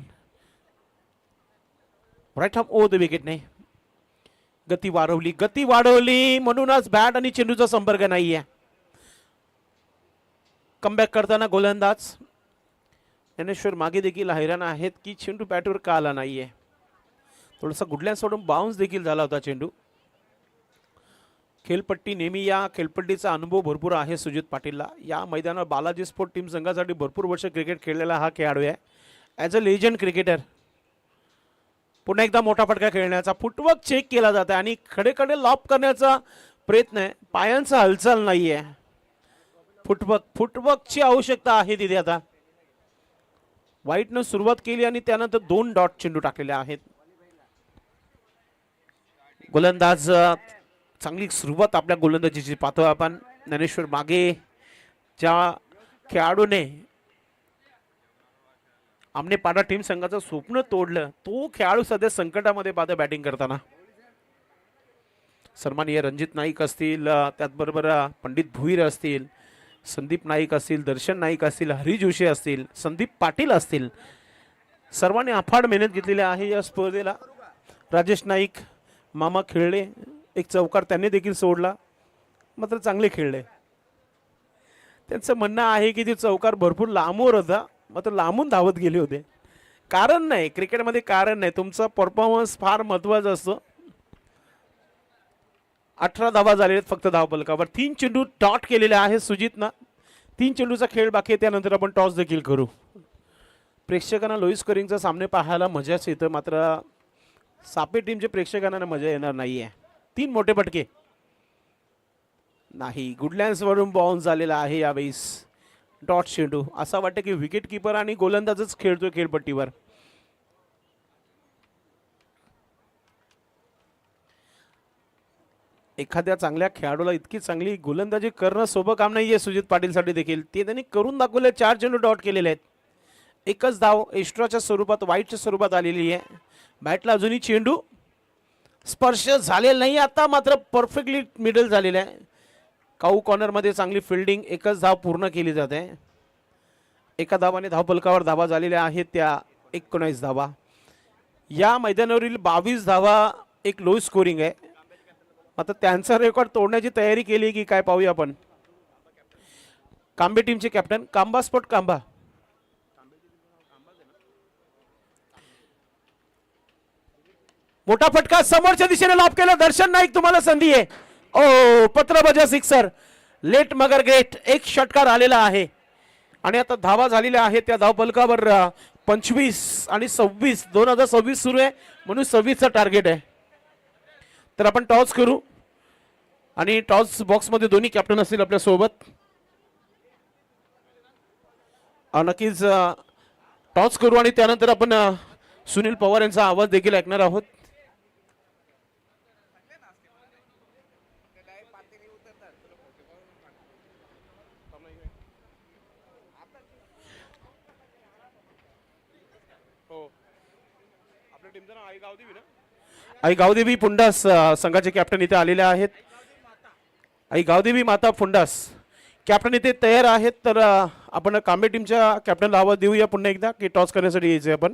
right half over the विकेटने गती वाढवली म्हणूनच बॅट आणि चेंडूचा संपर्क नाहीये. कमबॅक करताना गोलंदाज ज्ञानेश्वर मागे देखील हैराण आहेत की चेंडू बॅटवर का आला नाहीये. थोडासा गुडल्या सोडून बाउन्स देखील झाला होता चेंडू. खेळपट्टी नेहमी या खेळपट्टीचा अनुभव भरपूर आहे सुजित पाटीलला. या मैदानावर बालाजी स्पोर्ट टीम संघासाठी भरपूर वर्ष क्रिकेट खेळलेला हा खेळाडू आहे. ॲज अ लेजंड क्रिकेटर पुन्हा एकदा मोठा फटका खेळण्याचा फुटवर्क चेक केला जात आहे आणि खडे लॉप करण्याचा प्रयत्न आहे. पायांचा हालचाल नाहीये. फुटवर्कची आवश्यकता आहे तिथे. आता वाईटनं सुरुवात केली आणि त्यानंतर 2 डॉट चेंडू टाकलेले आहेत. गोलंदाज चांगली सुरुवात आपल्या गोलंदाजीची पाहतो आपण. ज्ञानेश्वर मागे ज्या खेळाडूने आमने पाडा टीम संघाचं स्वप्न तोडलं तो खेळाडू सध्या संकटामध्ये पाहतो बॅटिंग करताना. सन्माननीय रणजित नाईक असतील, त्याचबरोबर पंडित भुईर असतील, संदीप नाईक असतील, दर्शन नाईक असतील, हरी जोशी असतील, संदीप पाटील असतील, सर्वांनी अफाट मेहनत घेतलेली आहे या स्पर्धेला. राजेश नाईक मामा खेळले, एक चौकार त्यांनी देखील सोडला, मात्र चांगले खेळले. त्यांचं म्हणणं आहे की ते चौकार भरपूर लांबवर होता, मात्र लांबून धावत गेले होते. कारण नाही, क्रिकेटमध्ये कारण नाही, तुमचा परफॉर्मन्स फार महत्त्वाचा असतो. 18 धावा झालेले फक्त धावफलकावर. 3 चेंडू डॉट केलेले आहे सुजितनं. 3 चेंडूचा खेळ बाकी आहे, त्यानंतर आपण टॉस देखील करू. प्रेक्षकांना लोई स्कोरिंगचा सामने पाहायला मजाच येतं, मात्र सापे टीमच्या प्रेक्षकांना मजा येणार नाहीये. 3 मोठे फटके नाही. गुडलँड्सवरून बाउन्स झालेला आहे यावेळेस. डॉट चेंडू. असं वाटतं की विकेट किपर आणि गोलंदाजच खेळतोय खेळपट्टीवर. एखाद्या चांगल्या खेळाडूला इतकी चांगली गोलंदाजी करणं सोपं काम नाहीये सुजित पाटीलसाठी देखील. ते त्यांनी करून दाखवले. 4 चेंडू डॉट केलेले आहेत. एकच धाव एक्स्ट्राच्या स्वरूपात, वाईटच्या स्वरूपात आलेली आहे. बॅटला अजूनही चेंडू स्पर्श झालेला नाही. आता मात्र परफेक्टली मिडल झालेला आहे. काऊ कॉर्नरमध्ये चांगली फिल्डिंग. एकच धाव पूर्ण केली जाते. एका धावाने धावफलकावर धावा झालेल्या आहेत त्या 19 धावा. या मैदानावरील 22 धावा एक लो स्कोरिंग आहे. आता त्यांचा रेकॉर्ड तोडण्याची तयारी केली की काय पाहूया आपण. कांबे टीमचे कॅप्टन कांबा स्पोर्ट कांबा. मोठा फटका समोरच्या दिशेने लॉप केला. दर्शन नाईक तुम्हाला संधी आहे. ओ पत्रबजा सिक्सर. लेट मगर ग्रेट. एक षटकार आलेला आहे आणि आता धावा झालेल्या आहेत त्या धावफलकावर 25 आणि 26. 2026 सुरू आहे म्हणून 26चा टार्गेट आहे. तर आपण टॉस करू आणि टॉस बॉक्समध्ये दोन्ही कॅप्टन असतील आपल्या सोबत. नक्कीच टॉस करू आणि त्यानंतर आपण सुनील पवार यांचा आवाज देखील ऐकणार आहोत. आई गावदेवी पुंडा संघाचे कॅप्टन इथे आलेले आहेत. आई गावदेवी माता फुंडास कॅप्टन इथे तयार आहेत, तर आपण कांबे टीमच्या कॅप्टनला आवाज देऊया पुन्हा एकदा की टॉस करण्यासाठी यायचे आपण.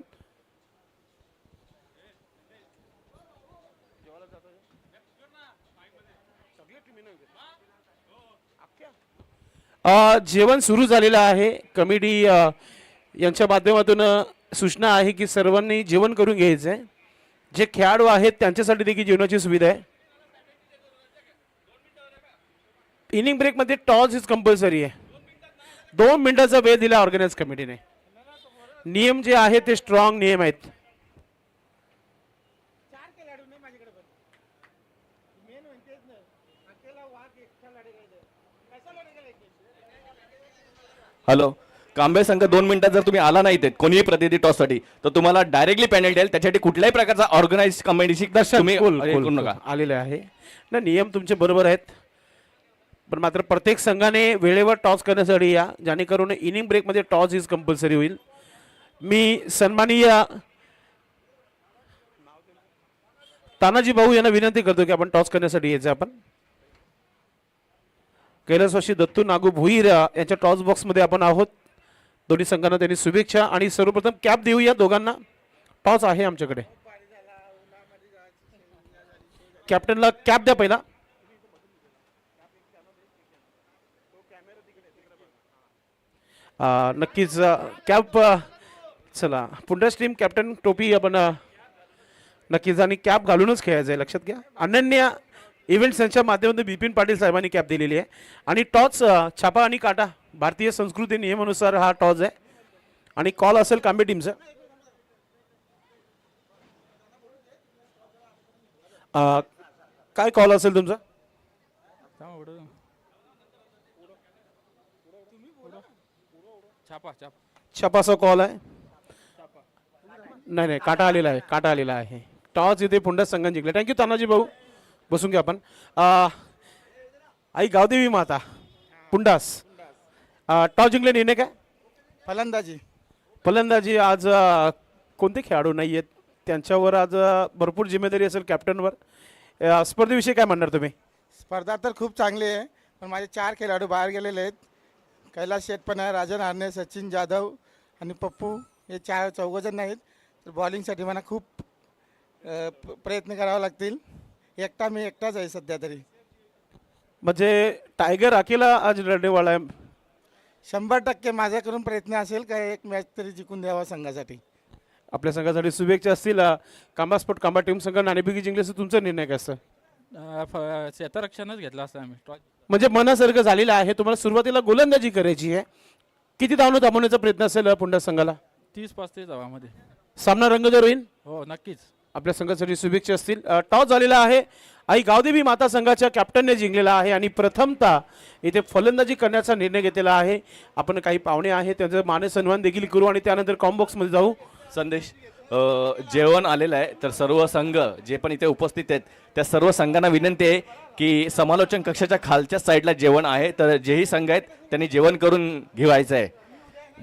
जेवण सुरू झालेलं आहे. कमिटी यांच्या माध्यमातून सूचना आहे की सर्वांनी जेवण करून घ्यायचं आहे. जे खेळाडू आहेत त्यांच्यासाठी देखील जेवणाची सुविधा आहे. इनिंग ब्रेकमध्ये टॉस इज कंपल्सरी आहे. 2 मिनिटाचा वेळ दिला ऑर्गनाइज कमिटीने. नियम जे आहेत ते स्ट्रॉंग नियम आहेत. हॅलो, कांबे संघ 2 मिनिटात जर तुम्ही आला नाही इथे कोणीही प्रतिनिधी टॉससाठी तर तुम्हाला डायरेक्टली पेनल्टी येईल. त्यासाठी कुठल्याही प्रकारचा ऑर्गनाइज कमिटीशी तुम्ही करू नका. आलेले आहे ना. नियम तुमचे बरोबर आहेत, पण मात्र प्रत्येक संघाने वेळेवर टॉस करण्यासाठी या, जेणेकरून इनिंग ब्रेकमध्ये टॉस इज कंपल्सरी होईल. मी सन्माननीय तानाजी भाऊ यांना विनंती करतो की आपण टॉस करण्यासाठी यायचं. आपण कैलासवासी दत्तू नागू भुईर यांच्या टॉस बॉक्समध्ये आपण आहोत. दोन्ही संघांना त्यांनी शुभेच्छा आणि सर्वप्रथम कॅप देऊया दोघांना. टॉस आहे आमच्याकडे. कॅप्टनला कॅप द्या पहिला. नक्कीच कॅप. चला पुंडास टीम कॅप्टन टोपी आपण नक्कीच आणि कॅप घालूनच खेळायचं आहे, लक्षात घ्या. अनन्य इव्हेंट्स यांच्या माध्यमातून बिपिन पाटील साहेबांनी कॅप दिलेली आहे. आणि टॉस छापा आणि काटा भारतीय संस्कृती नियमानुसार हा टॉस आहे आणि कॉल असेल कांबे टीमचा. काय कॉल असेल तुमचा? छापाचा कॉल आहे. नाही काटा आलेला आहे. काटा आलेला आहे. टॉस इथे पुंडा संघाने जिंकले. थँक्यू तानाजी भाऊ. बसून घ्या आपण. आई गावदेवी माता पुंडास टॉस जिंकले. निर्णय काय? फलंदाजी. आज कोणते खेळाडू नाही आहेत त्यांच्यावर आज भरपूर जिम्मेदारी असेल कॅप्टनवर. स्पर्धेविषयी काय म्हणणार तुम्ही? स्पर्धा तर खूप चांगली आहे, पण माझे 4 खेळाडू बाहेर गेलेले आहेत. कैलास शेठ पण आहे, राजन हारणे, सचिन जाधव आणि पप्पू. हे 4-4 नाहीत. तर बॉलिंगसाठी मला खूप प्रयत्न करावे लागतील. मी एकटाच आहे सध्या तरी. म्हणजे टायगर अकेला आज लढेवाला आहे. 100% माझ्याकडून प्रयत्न असेल का एक मॅच तरी जिंकून द्यावा संघासाठी. आपल्या संघासाठी शुभेच्छा असतील. कांबा स्पोर्ट कांबा टीम संघ नाणेफेकी जिंकल्याचं तुमचा निर्णय काय असतं? क्षेत्ररक्षणच घेतला असता आम्ही. म्हणजे मनासारखं झालेलं आहे. तुम्हाला सुरुवातीला गोलंदाजी करायची आहे. किती धावणं थांबवण्याचा प्रयत्न असेल पुंडा संघाला? 30-35 धावामध्ये सामना रंगतदार होईल. हो नक्कीच. आपल्या संघासाठी शुभेच्छा असतील. टॉस झालेला आहे. आई गावदेवी माता संघाच्या कॅप्टनने जिंकलेला आहे आणि प्रथमतः इथे फलंदाजी करण्याचा निर्णय घेतलेला आहे. आपण काही पाहुणे आहेत त्यांचं मान सन्मान देखील करू आणि त्यानंतर कॉम्बॉक्समध्ये जाऊ. संदेश जेवण आलेलं आहे, तर सर्व संघ जे पण इथे उपस्थित आहेत त्या सर्व संघांना विनंती आहे की समालोचन कक्षाच्या खालच्या साईडला जेवण आहे, तर जेही संघ आहेत त्यांनी जेवण करून घेवायचं आहे.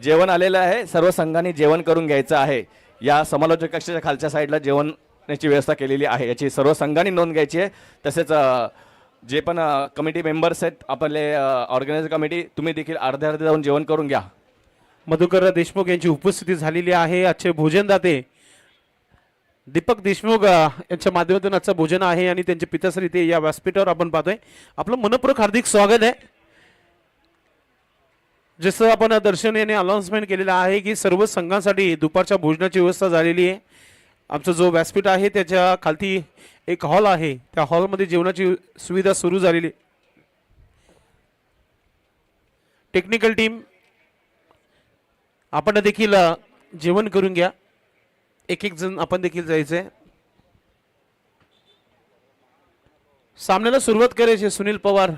जेवण आलेलं आहे, सर्व संघांनी जेवण करून घ्यायचं आहे. या समालोचन कक्षाच्या खालच्या साईडला जेवणाची व्यवस्था केलेली आहे, याची सर्व संघांनी नोंद घ्यायची आहे. तसेच जे पण कमिटी मेंबर्स आहेत आपले ऑर्गनायझर कमिटी, तुम्ही देखील अर्ध्या जाऊन जेवण करून घ्या. मधुकर देशमुख यांची उपस्थिती झालेली आहे. आजचे भोजनदाते दीपक देशमुख यांच्या माध्यमातून आजचं भोजन आहे आणि त्यांचे पिताश्री ते या व्यासपीठावर आपण पाहतोय. आपलं मनपूर्वक हार्दिक स्वागत आहे. जसं आपण दर्शन याने अनाउन्समेंट केलेलं आहे की सर्व संघांसाठी दुपारच्या भोजनाची व्यवस्था झालेली आहे. आमचं जो व्यासपीठ आहे त्याच्या खालती एक हॉल आहे, त्या हॉलमध्ये जेवणाची सुविधा सुरू झालेली. टेक्निकल टीम आपण देखील जेवण करून घ्या. एक जण आपण देखील जायचंय. सामन्याला सुरुवात करायची. सुनील पवार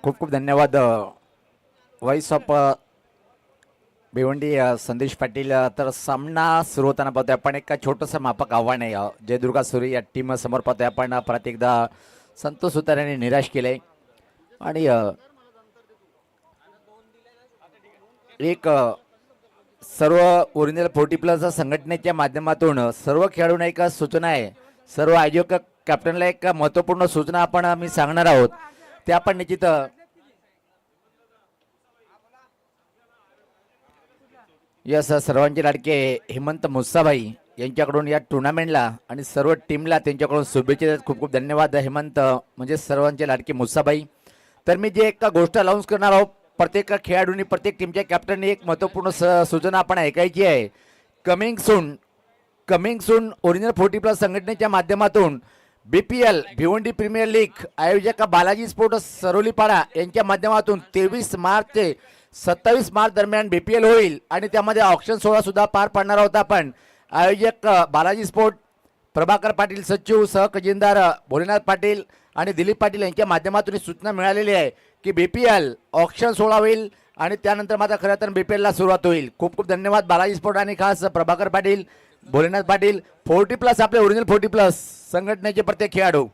खूप खूप धन्यवाद. व्हॉइस ऑफ भिवंडी संदेश पाटील. तर सामना सुरू होताना पाहतोय आपण एक छोटंसं मापक आव्हान आहे. जयदुर्गा सुरी या टीम समोर पाहतोय आपण. परत एकदा संतोष सुतार यांनी निराश केले आणि एक सर्व ओरिजिनल 40+ संघटनेच्या माध्यमातून सर्व खेळाडूंना एक सूचना आहे, सर्व आयोजक कॅप्टनला एक महत्त्वपूर्ण सूचना आपण मी सांगणार आहोत. ते आपण निश्चित यस सर्वांचे लाडके हेमंत मुसाभाई यांच्याकडून या टुर्नामेंटला आणि सर्व टीमला त्यांच्याकडून शुभेच्छा देत. खूप खूप धन्यवाद हेमंत, म्हणजे सर्वांचे लाडके मुसाभाई. तर मी जे एक गोष्ट अनाऊन्स करणार आहोत, प्रत्येक खेळाडूंनी प्रत्येक टीमच्या कॅप्टननी एक महत्त्वपूर्ण सूचना आपण ऐकायची आहे. कमिंग सून ओरिजिनल 40+ संघटनेच्या माध्यमातून BPL भिवंडी प्रीमियर लीग आयोजक बालाजी स्पोर्ट्स सरोलीपाडा यांच्या माध्यमातून 23 मार्च ते 27 मार्च दरम्यान BPL होईल आणि त्यामध्ये ऑक्शन सोहळा सुद्धा पार पाडणार आहोत आपण. आयोजक बालाजी स्पोर्ट, प्रभाकर पाटील सचिव, सह खजिनदार भोलेनाथ पाटील आणि दिलीप पाटील यांच्या माध्यमातून ही सूचना मिळालेली आहे की BPL ऑक्शन सोहळा होईल आणि त्यानंतर मात्र खरं तर BPL ला सुरुवात होईल. खूप खूप धन्यवाद बालाजी स्पोर्ट आणि खास प्रभाकर पाटील, भोलेनाथ पाटील. 40+ आपले ओरिजिनल 40+ संघटनेचे प्रत्येक खेळाडू.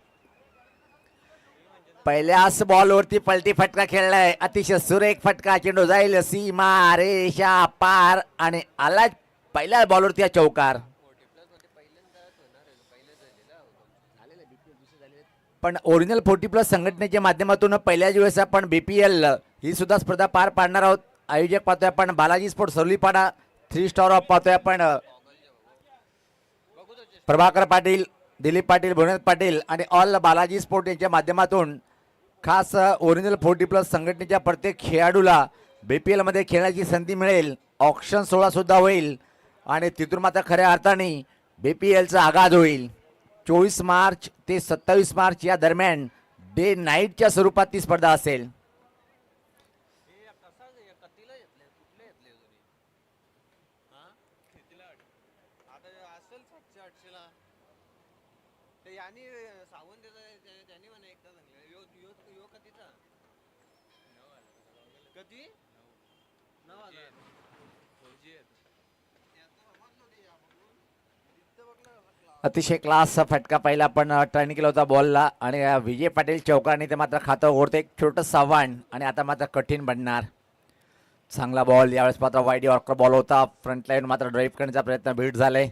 पहिल्याच बॉलवरती पलटी फटका खेळलाय, अतिशय सुरेख फटका, चेंडू जाईल सीमा रेषा पार आणि आला पहिल्या बॉलवरती चौकार. पण ओरिजिनल 40+ संघटनेच्या माध्यमातून पहिल्याच वेळेस आपण BPL ही सुद्धा स्पर्धा पार पाडणार आहोत. आयोजक पाहतोय आपण बालाजी स्पोर्ट सरोलीपाडा, 3 स्टार ऑफ पाहतोय आपण प्रभाकर पाटील, दिलीप पाटील, भोलेनाथ पाटील आणि ऑल बालाजी स्पोर्ट यांच्या माध्यमातून खास ओरिजिनल 40+ संघटनेच्या प्रत्येक खेळाडूला BPL मध्ये खेळण्याची संधी मिळेल. ऑक्शन सोहळा सुद्धा होईल आणि तिथून मात्र खऱ्या अर्थाने BPLचा आगाज होईल. 24 मार्च ते 27 मार्च या दरम्यान डे नाईटच्या स्वरूपात ती स्पर्धा असेल. अतिशय क्लास फटका पहिला आपण टर्न केला होता बॉलला आणि विजय पाटील चौकाने ते मात्र खातं ओढते. एक छोटं आव्हान आणि आता मात्र कठीण बनणार. चांगला बॉल यावेळेस मात्र वाईड यॉर्कर बॉल होता, फ्रंट लाईन मात्र ड्राईव्ह करण्याचा प्रयत्न बीट झालाय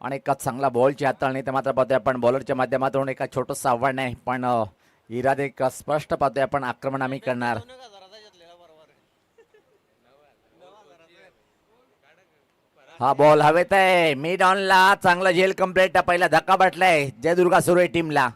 आणि एका चांगला बॉलची हाताळणी ते मात्र पाहतोय आपण बॉलरच्या माध्यमातून. एका छोटंसं आव्हान आहे पण इरादे एक स्पष्ट पाहतोय आपण, आक्रमण आम्ही करणार. हा बॉल हवेत आहे मिड ऑनला, चांगला झेल कंप्लीट. पहिला धक्का बसलाय जयदुर्गा सुरे टीमला.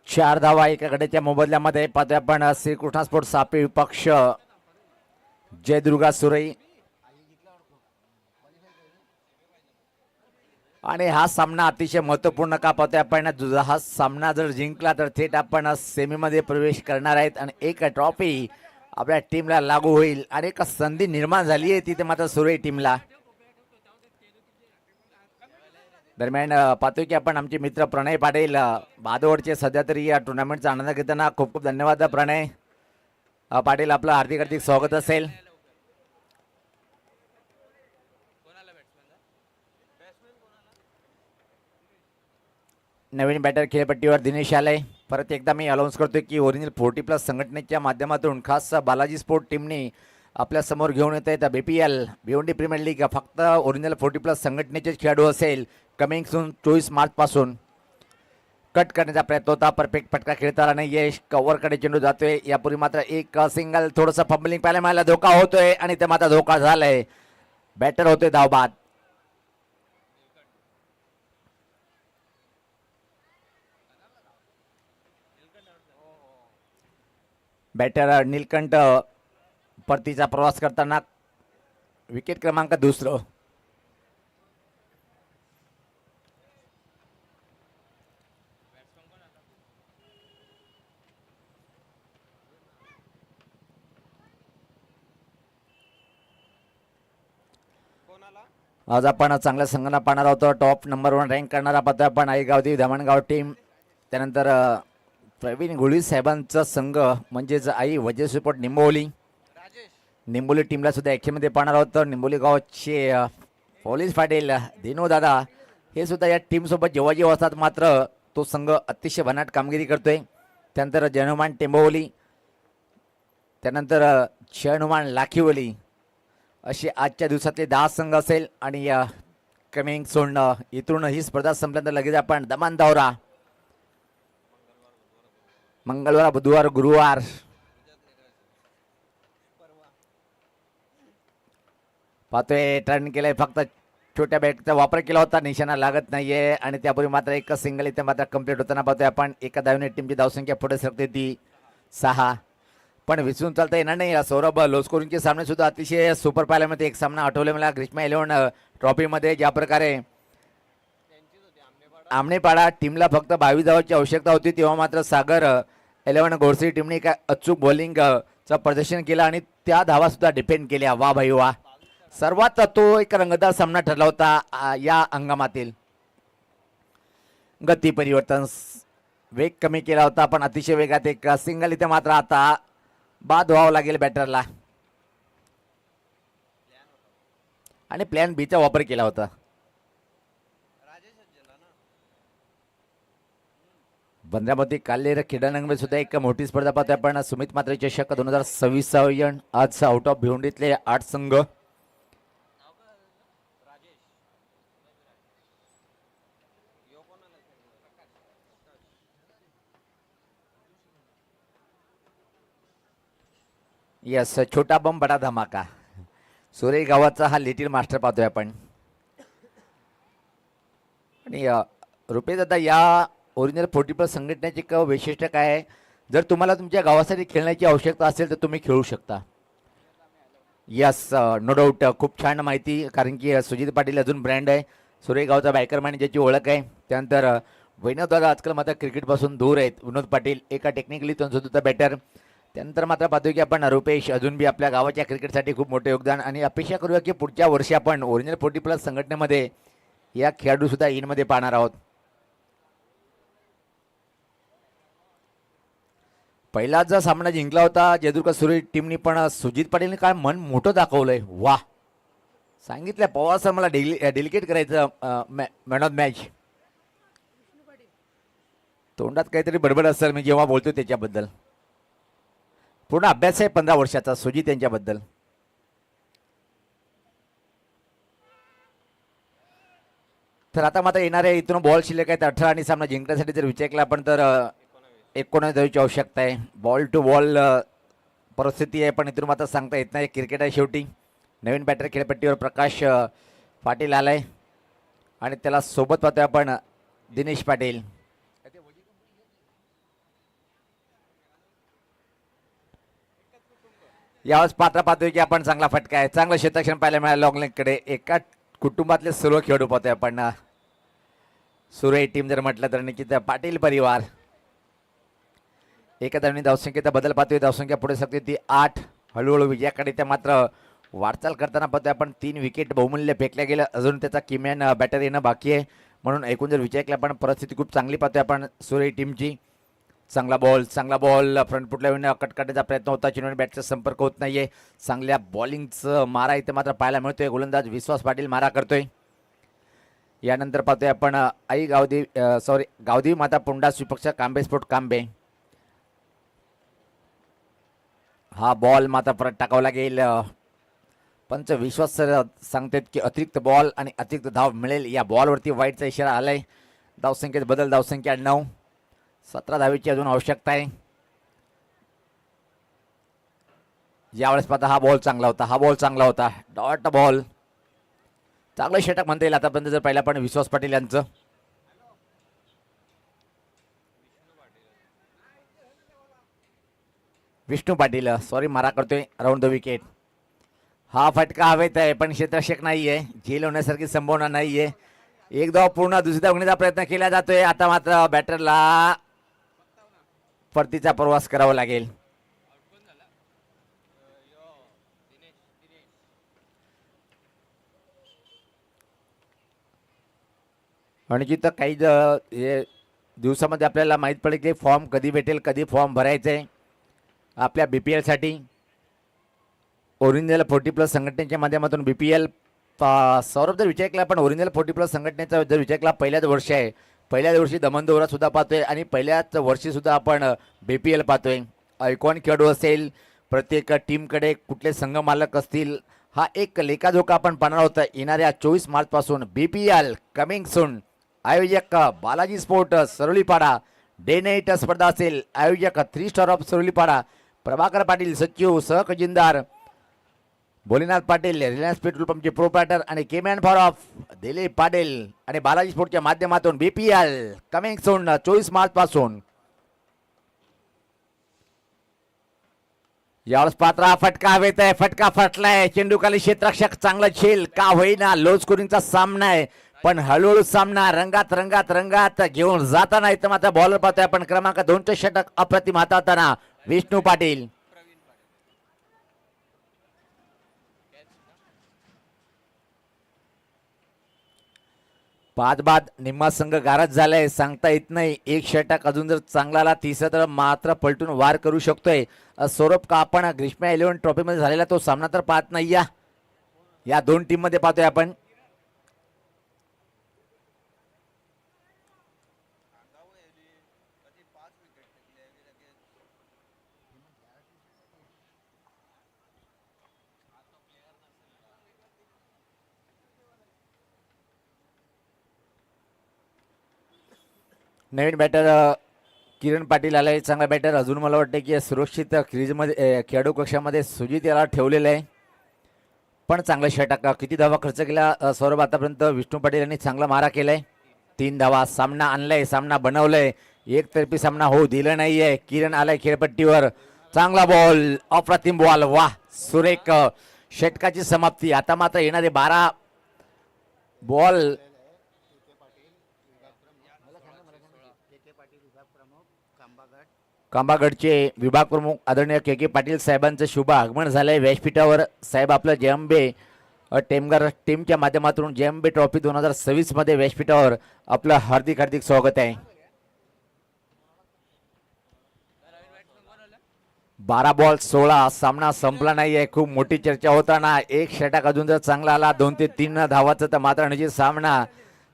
चार धावा एका गड्याच्या मोबदल्यामध्ये पाहतोय आपण श्रीकृष्णा स्पोर्ट सापी विपक्ष जयदुर्गा सुरई. आणि हा सामना अतिशय महत्वपूर्ण का पाहतोय आपण, हा सामना जर जिंकला तर थेट आपण सेमीमध्ये प्रवेश करणार आहेत आणि एक ट्रॉफी आपल्या टीमला लागू होईल आणि एक संधी निर्माण झाली आहे तिथे मात्र सुरई टीमला. दरम्यान पाहतोय की आपण आमचे मित्र प्रणय पाटील बादवडचे सध्या तरी या टुर्नामेंटचा आनंद घेताना. खूप खूप धन्यवाद प्रणय पाटील, आपलं हार्दिक हार्दिक स्वागत असेल. नवीन बॅटर खेळपट्टीवर दिनेश आले. परत एकदा मी अनाउन्स करतोय की ओरिजिनल 40+ संघटनेच्या माध्यमातून खास बालाजी स्पोर्ट टीमने आपल्या समोर घेऊन येत आहेत BPL भिवंडी प्रीमियर लीग. फक्त ओरिजिनल 40+ संघटनेचे खेळाडू असेल. कमिंग सून 24 मार्च पासून. कट करण्याचा प्रयत्न होता, परफेक्ट फटका खेळताना नाही, यश कव्हरकडे चेंडू जातोय. यापूर्वी मात्र एक सिंगल थोडंसं फंबलिंग पाहायला मिळालं, धोका होतोय आणि ते मात्र धोका झालाय. बॅटर होतोय धावबाद. बॅटर नीलकंठ परतीचा प्रवास करताना विकेट क्रमांक 2. आज आपण चांगल्या संघाला पाहणार आहोत. टॉप नंबर 1 रँक करणारा पाहतोय आपण आईगावदी धामणगाव टीम. त्यानंतर प्रवीण गुळी साहेबांचा संघ म्हणजेच आई वजीर सुपट निंबोली टीमला सुद्धा ॲक्शनमध्ये पाहणार आहोत. तर निंबोली गावचे पोलीस पाटील दिनू दादा हे सुद्धा या टीमसोबत जेव्हा जेव्हा असतात मात्र तो संघ अतिशय भन्नाट कामगिरी करतोय. त्यानंतर जनुमान टेंबोली, त्यानंतर हनुमान लाखीवली असे आजच्या दिवसातले 10 संघ असेल. आणि कमिंग सोन इथून ही स्पर्धा संपल्यानंतर लगेच आपण दमान दौरा मंगळवार, बुधवार, गुरुवार पाहतोय. टर्न केलंय, फक्त छोट्या बॅटचा वापर केला होता, निशाणा लागत नाहीये. आणि त्यापूर्वी मात्र एक सिंगल इथे मात्र कंप्लीट होताना पाहतोय आपण. एका धावेने टीमची धावसंख्या पुढे सरकते ती 6. पण विसरून चालता येणार नाही. सौरभ लोस्कोरींचे सामने सुद्धा अतिशय सुपर पाहायला मिळते. एक सामना आठवले मला ग्रीष्मा 11 ट्रॉफीमध्ये, ज्या प्रकारे आमनेपाडा टीमला फक्त 22 धावांची आवश्यकता होती तेव्हा मात्र सागर 11 घोडसरी टीमने काय अचूक बॉलिंगचं प्रदर्शन केलं आणि त्या धावा सुद्धा डिफेंड केल्या. वा भाई वा, सर्वात तो एक रंगतदार सामना ठरला होता या हंगामातील. गती परिवर्तन, वेग कमी केला होता पण अतिशय वेगात एक सिंगल इथे मात्र आता बाद व्हावं लागेल बॅटरला. आणि प्लॅन बीचा वापर केला होता. बंद्रामती काल्लेर क्रीडानंगमध्ये सुद्धा एक मोठी स्पर्धा पाहतोय आपण. सुमित मात्रे चषक 2026 आयोजन. आज आउट ऑफ भिवंडीतले 8 संघ. यस, छोटा बम बडा धमाका. सुरे गावाचा हा लिटिल मास्टर पाहतोय आपण. आणि रुपेश दादा, या ओरिजिनल 40+ संघटनेचे एक वैशिष्ट्य काय आहे, जर तुम्हाला तुमच्या गावासाठी खेळण्याची आवश्यकता असेल तर तुम्ही खेळू शकता. Yes, no doubt. खूप छान माहिती, कारण की सुजित पाटील अजून ब्रँड आहे. सुरे गावचा बायकर मॅन ज्याची ओळख आहे. त्यानंतर वैनव दादा आजकाल मात्र क्रिकेटपासून दूर आहेत. विनोद पाटील एका टेक्निकली सुद्धा बॅटर. त्यानंतर मात्र पाहतोय की आपण रुपेश अजून बी आपल्या गावाच्या क्रिकेटसाठी खूप मोठे योगदान. आणि अपेक्षा करूया की पुढच्या वर्षी आपण ओरिजिनल 40+ संघटनेमध्ये या खेळाडू सुद्धा इनमध्ये पाहणार आहोत. पहिला जो सामना जिंकला होता जयदुर्ग सुरे टीमनी, पण सुजित पाटीलने काय मन मोठं दाखवलंय. वा, सांगितलं पवार सर मला डेलिकेट करायचं मॅन ऑफ मॅच. तोंडात काहीतरी बडबड असेल मी जेव्हा बोलतो त्याच्याबद्दल. पूर्ण अभ्यास आहे 15 वर्षाचा सुजित यांच्याबद्दल. तर आता मात्र येणारे इथून बॉल शिल्लक आहेत 18 आणि सामना जिंकण्यासाठी जर विचार केला आपण तर 19 धावांची आवश्यकता आहे. बॉल टू बॉल परिस्थिती आहे, पण इथून मात्र सांगता येत नाही. क्रिकेट आहे शेवटी. नवीन बॅटर खेळपट्टीवर प्रकाश पाटील आलाय आणि त्याला सोबत पाहतोय आपण दिनेश पाटील. यावेळेस पात्र पाहतोय की आपण चांगला फटका आहे, चांगलं क्षेत्ररक्षण पाहायला मिळालं लॉंग लेगकडे. एका कुटुंबातले सर्व खेळाडू पाहतोय आपण. सुरे टीम जर म्हटलं तर निश्चित पाटील परिवार. एका धावने धावसंख्येचा बदल पाहतोय. धावसंख्या पुढे सकते ती 8. हळूहळू विजयाकडे त्या मात्र वाटचाल करताना पाहतोय आपण. 3 विकेट बहुमूल्य फेकल्या गेलं. अजून त्याचा किमॅन बॅटर येणं बाकी आहे. म्हणून एकूण जर विचार केला आपण परिस्थिती खूप चांगली पाहतोय आपण सुरे टीमची. चांगला बॉल फ्रंट फुटला येऊन कट काढण्याचा प्रयत्न होता. चिनवणी बॅटचा संपर्क होत नाहीये. चांगल्या बॉलिंगचं मारा इथे मात्र पाहायला मिळतोय. गोलंदाज विश्वास पाटील मारा करतोय. यानंतर पाहतोय आपण आई गावदेवी माता पुंडा विपक्ष कांबे स्पोर्ट कांबे. हा बॉल मात्र परत टाकावा लागेल. पंच विश्वास सर सांगतात की अतिरिक्त बॉल आणि अतिरिक्त धाव मिळेल. या बॉलवरती वाईटचा इशारा आलाय. धावसंख्येत बदल. धावसंख्या 9. 17 धावेची अजून आवश्यकता आहे. यावेळेस पाहता हा बॉल चांगला होता. Dot ball. चांगलं षटक म्हणता येईल आतापर्यंत जर पाहिलं पण विश्वास पाटील यांचं. विष्णू पाटील मारा करतोय राऊंड द विकेट. हा फटका हवेत आहे पण क्षेत्ररक्षक नाहीये. झेल होण्यासारखी संभावना नाहीये. एक धाव पूर्ण. दुसरी धाव घेण्याचा प्रयत्न केला जातोय. आता मात्र बॅटरला परतीचा प्रवास करावा लागेल. आणि जिथं काही दिवसामध्ये आपल्याला माहीत पडेल की फॉर्म कधी भेटेल, कधी फॉर्म भरायचं आहे आपल्या BPLसाठी. ओरिजिनल 40+ संघटनेच्या माध्यमातून BPL सौरभ जर विचार केला, पण ओरिजिनल 40+ संघटनेचा जर विचार केला, पहिल्याच वर्ष आहे. पहिल्याच वर्षी दमनदोरा सुद्धा पाहतोय आणि पहिल्याच वर्षी सुद्धा आपण BPL पाहतोय. आयकॉन खेळाडू असेल, प्रत्येक टीमकडे कुठले संघ मालक असतील, हा एक लेखाजोखा आपण पाहणार होता. येणाऱ्या 24 मार्चपासून BPL कमिंग सून. आयोजक Balaji sport Sarolipada. Day night स्पर्धा असेल. आयोजक 3 स्टार ऑफ सरोलीपाडा प्रभाकर पाटील, सचिव सहखजिनदार भोलेनाथ पाटील, रिलायन्स पेट्रोल पंपचे प्रोप्रायटर आणि केमॅन फॉर ऑफ दिलीप पाटील आणि बालाजी स्पोर्टच्या माध्यमातून BPL कमिंग सून 24 मार्च पासून. यावेळेस पात्रा फटका हवेत आहे, फटका फटलाय, चेंडू खाली क्षेत्ररक्षक चांगला झेल का होईना. लो स्कोरिंगचा सामना आहे, पण हळूहळू सामना रंगात रंगात रंगात घेऊन जाताना इथं मात्र बॉलर पाहतोय आपण क्रमांक 2चे षटक अप्रतिम हाताळताना विष्णू पाटील. पाच बाद निम्मा संघ गारज झालाय, सांगता येत नाही. एक षटक अजून जर चांगला आला तिसरा तर मात्र पलटून वार करू शकतोय. सौरभ का आपण ग्रीष्मा 11 ट्रॉफीमध्ये झालेला तो सामना तर पाहत नाही या दोन टीम मध्ये पाहतोय आपण. नवीन बॅटर किरण पाटील आलाय, चांगला बॅटर. अजून मला वाटतं की सुरक्षित क्रीजमध्ये खेळाडू कक्षामध्ये सुजित याला ठेवलेलं आहे, पण चांगला षटक. किती धावा खर्च केला सौरभ आतापर्यंत? विष्णू पाटील यांनी चांगला मारा केलाय, 3 धावा. सामना आणलाय, सामना बनवलाय, एकतर्फी सामना होऊ दिलं नाहीये. किरण आलाय खेळपट्टीवर, चांगला बॉल, अप्रतिम बॉल, वाह सुरेख. षटकाची समाप्ती. आता मात्र येणारे 12 बॉल कांबागडचे विभाग प्रमुख आदरणीय के पाटील साहेबांचं शुभ आगमन झालंय व्यासपीठावर. साहेब आपलं JMB टेमगार टीमच्या माध्यमातून JMB ट्रॉफी 2026 मध्ये व्यासपीठावर आपलं हार्दिक हार्दिक स्वागत आहे. 12 बॉल 16. सामना संपला नाहीये. खूप मोठी चर्चा होताना एक षटक अजून जर चांगला आला 2 ते 3 धावाचा तर मात्र निश्चित सामना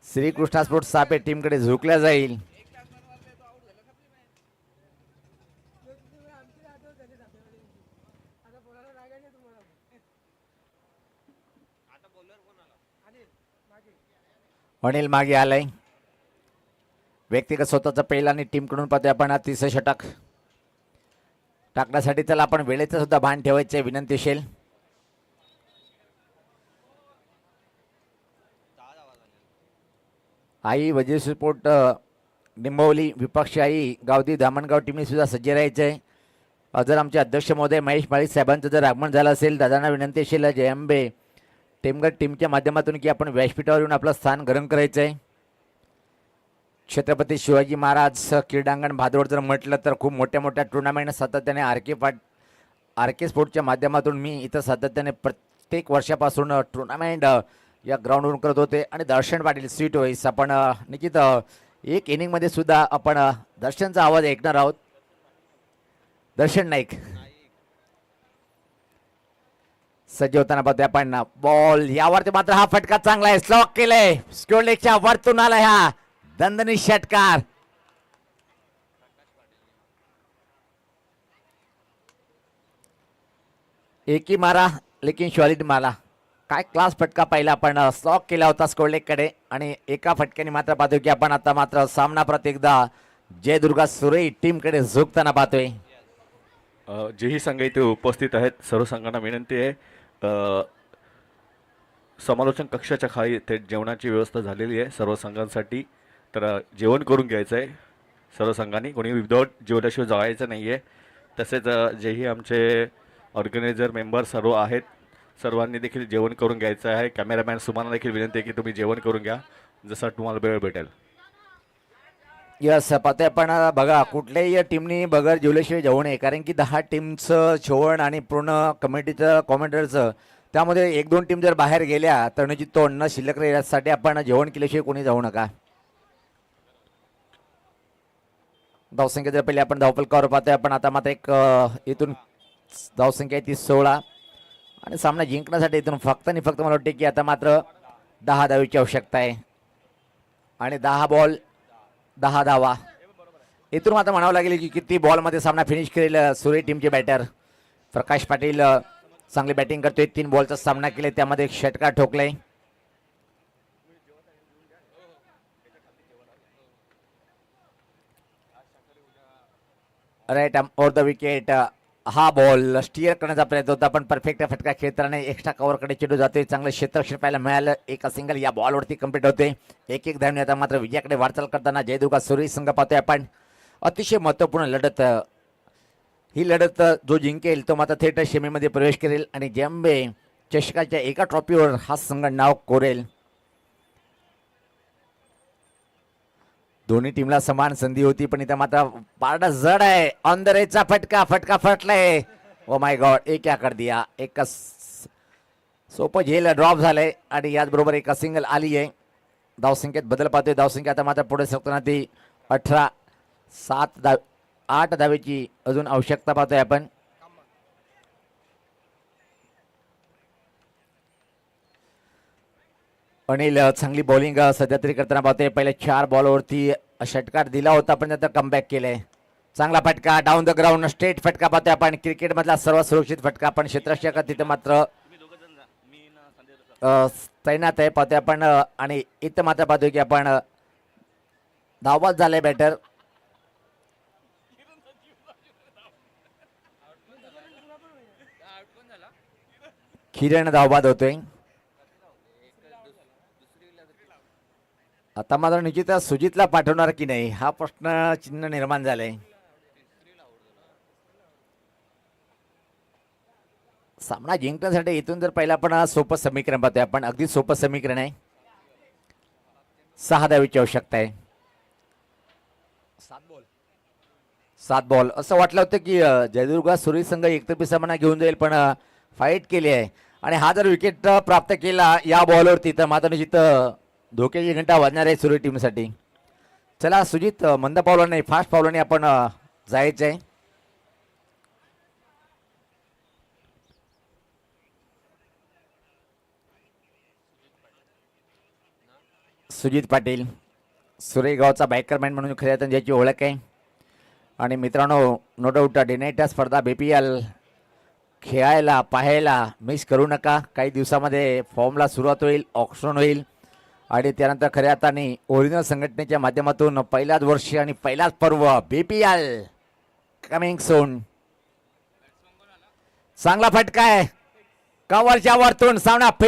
श्रीकृष्णा स्पोर्ट्स सापे टीमकडे झुकला जाईल. अनिल मागे आलाय, व्यक्तिगत स्वतःचा पहिला आणि टीमकडून पाहतोय आपण तिसरं षटक टाकण्यासाठी. त्याला आपण वेळेचं सुद्धा भान ठेवायचे विनंती असेल. आई वजीर स्पोर्ट निंबवली विपक्ष आई गावदी धामणगाव टीमने सुद्धा सज्ज राहायचे. जर आमचे अध्यक्ष महोदय महेश माळी साहेबांचं जर आगमन झालं असेल, दादांना विनंती असेल JMB टेमगड टीमच्या माध्यमातून की आपण व्यासपीठावर येऊन आपलं स्थान गरम करायचं आहे. छत्रपती शिवाजी महाराज क्रीडांगण भादोड जर म्हटलं तर खूप मोठ्या मोठ्या टुर्नामेंट सातत्याने आर के स्पोर्टच्या माध्यमातून मी इथं सातत्याने प्रत्येक वर्षापासून टुर्नामेंट या ग्राउंडवरून करत होते. आणि दर्शन पाटील स्वीट वॉइस आपण निश्चित एक इनिंगमध्ये सुद्धा आपण दर्शनचा आवाज ऐकणार आहोत. दर्शन नाईक सज्ज होताना पाहतोय आपण. बॉल यावरती मात्र हा फटका चांगला आहे, स्लॉक केलंय, स्क्वेअर लेगच्या वरतून आलाय हा दणदणीत षटकार. एक ही मारा लेकिन सॉलिड मारा. काय क्लास फटका पाहिला आपण, स्लॉक केला होता स्क्वेअर लेग कडे आणि एका फटक्याने मात्र पाहतोय की आपण आता मात्र सामना परत एकदा जयदुर्गा सुरे टीम कडे झुकताना पाहतोय. जेही संघ इथे उपस्थित आहेत सर्व संघांना विनंती आहे, समालोचन कक्षाच्या खाली थेट जेवणाची व्यवस्था झालेली आहे सर्व संघांसाठी. तर जेवण करून घ्यायचं आहे सर्व संघांनी, कोणी विदाऊट जेवल्याशिवाय जायचं नाही आहे. तसेच जेही आमचे ऑर्गनायझर मेंबर सर्व आहेत सर्वांनी देखील जेवण करून घ्यायचं आहे. कॅमेरामॅन सुमाना देखील विनंती आहे की तुम्ही जेवण करून घ्या जसं तुम्हाला वेळ भेटेल. यस पाहतोय आपण. बघा कुठल्याही टीमनी बगर जेवल्याशिवाय जाऊ नये, कारण की 10 टीमचं जेवण आणि पूर्ण कमिटीचं कॉमेंटरचं त्यामध्ये 1-2 टीम जर बाहेर गेल्या तर निश्चित तो अन्न शिल्लक राहण्यासाठी आपण जेवण केल्याशिवाय कोणी जाऊ नका. धावसंख्या जर पहिले आपण धावफलकावर पाहतोय आपण आता मात्र एक इथून धावसंख्या आहे ती 16 आणि सामना जिंकण्यासाठी इथून फक्त आणि फक्त मला वाटते की आता मात्र 10 धावेची आवश्यकता आहे आणि 10 बॉल 10 धावा. इथून मात्र म्हणावं लागेल की किती बॉलमध्ये सामना फिनिश करेल सुरे टीमचे बॅटर. प्रकाश पाटील चांगली बॅटिंग करतोय, 3 बॉलचा सामना केलाय, त्यामध्ये एक षटकार ठोकलाय. Right over the wicket. हा बॉल स्टिअर करण्याचा प्रयत्न होता पण परफेक्ट फटका खेळताना एक्स्ट्रा कव्हरकडे चेंडू जातोय. चांगलं क्षेत्ररक्षण पाहायला मिळालं. एका सिंगल या बॉलवरती कंप्लीट होते. 1-1 धावणे. आता मात्र विजयाकडे वाटचाल करताना जयदुर्गा सुरेश संघ पाहतोय आपण. अतिशय महत्त्वपूर्ण लढत. ही लढत जो जिंकेल तो मात्र थेट सेमीमध्ये प्रवेश करेल आणि जॅम्बे चषकाच्या एका ट्रॉफीवर हा संघ नाव कोरेल. दोन्ही टीमला समान संधी होती पण इथं मात्र पारडा जड आहे. ऑन द रेचा फटका फटलाय. ओ माय गॉड, एक क्या कर दिया. एक सोपं झेल ड्रॉप झालंय आणि याचबरोबर एक सिंगल आली आहे. धावसंख्येत बदल पाहतोय. धावसंख्या आता मात्र पुढे सरकताना ती 8 धावेची अजून आवश्यकता पाहतोय आपण. अनिल चांगली बॉलिंग सध्या तरी करताना पाहतोय. पहिल्या 4 बॉलवरती षटकार दिला होता पण त्याचा कमबॅक केलाय. चांगला फटका डाऊन द ग्राउंड स्ट्रेट फटका पाहतोय आपण. क्रिकेटमधला सर्वात सुरक्षित फटका आपण क्षेत्ररक्षक तिथे मात्र तैनात आहे पाहतोय आपण आणि इथं मात्र पाहतोय की आपण धावबाद झालाय बॅटर. किरण धावबाद होतोय. आता मात्र निश्चित सुजितला पाठवणार की नाही हा प्रश्न चिन्ह निर्माण झालंय. सामना जिंकण्यासाठी इथून जर पहिला आपण सोपं समीकरण पाहतोय आपण. अगदी सोपं समीकरण आहे. 6 धावेची आवश्यकता आहे. 7 बॉल असं वाटलं होतं की जयदुर्गा सुरेश संघ एकतर्फी सामना घेऊन जाईल पण फाईट केली आहे आणि हा जर विकेट प्राप्त केला या बॉलवरती तर मात्र निश्चित धोक्याची घंटा वाजणार आहे सुरेश टीमसाठी. चला सुजित, मंद पावलाने नाही फास्ट पावलाने आपण जायचं आहे. सुजित पाटील सुरेगावचा बायकरमॅन म्हणून खऱ्या अर्थाने ज्याची ओळख आहे आणि मित्रांनो नो डाऊट डे नाईट स्पर्धा BPL खेळायला पाहायला मिस करू नका. काही दिवसामध्ये फॉर्मला सुरुवात होईल, ऑक्शन होईल आणि त्यानंतर खऱ्या अर्थाने ओरिजिनल संघटनेच्या माध्यमातून पहिल्याच वर्षी आणि पहिलाच पर्व BPL कमिंग सून. चांगला फटका आहे कव्हरच्या वरतून सामना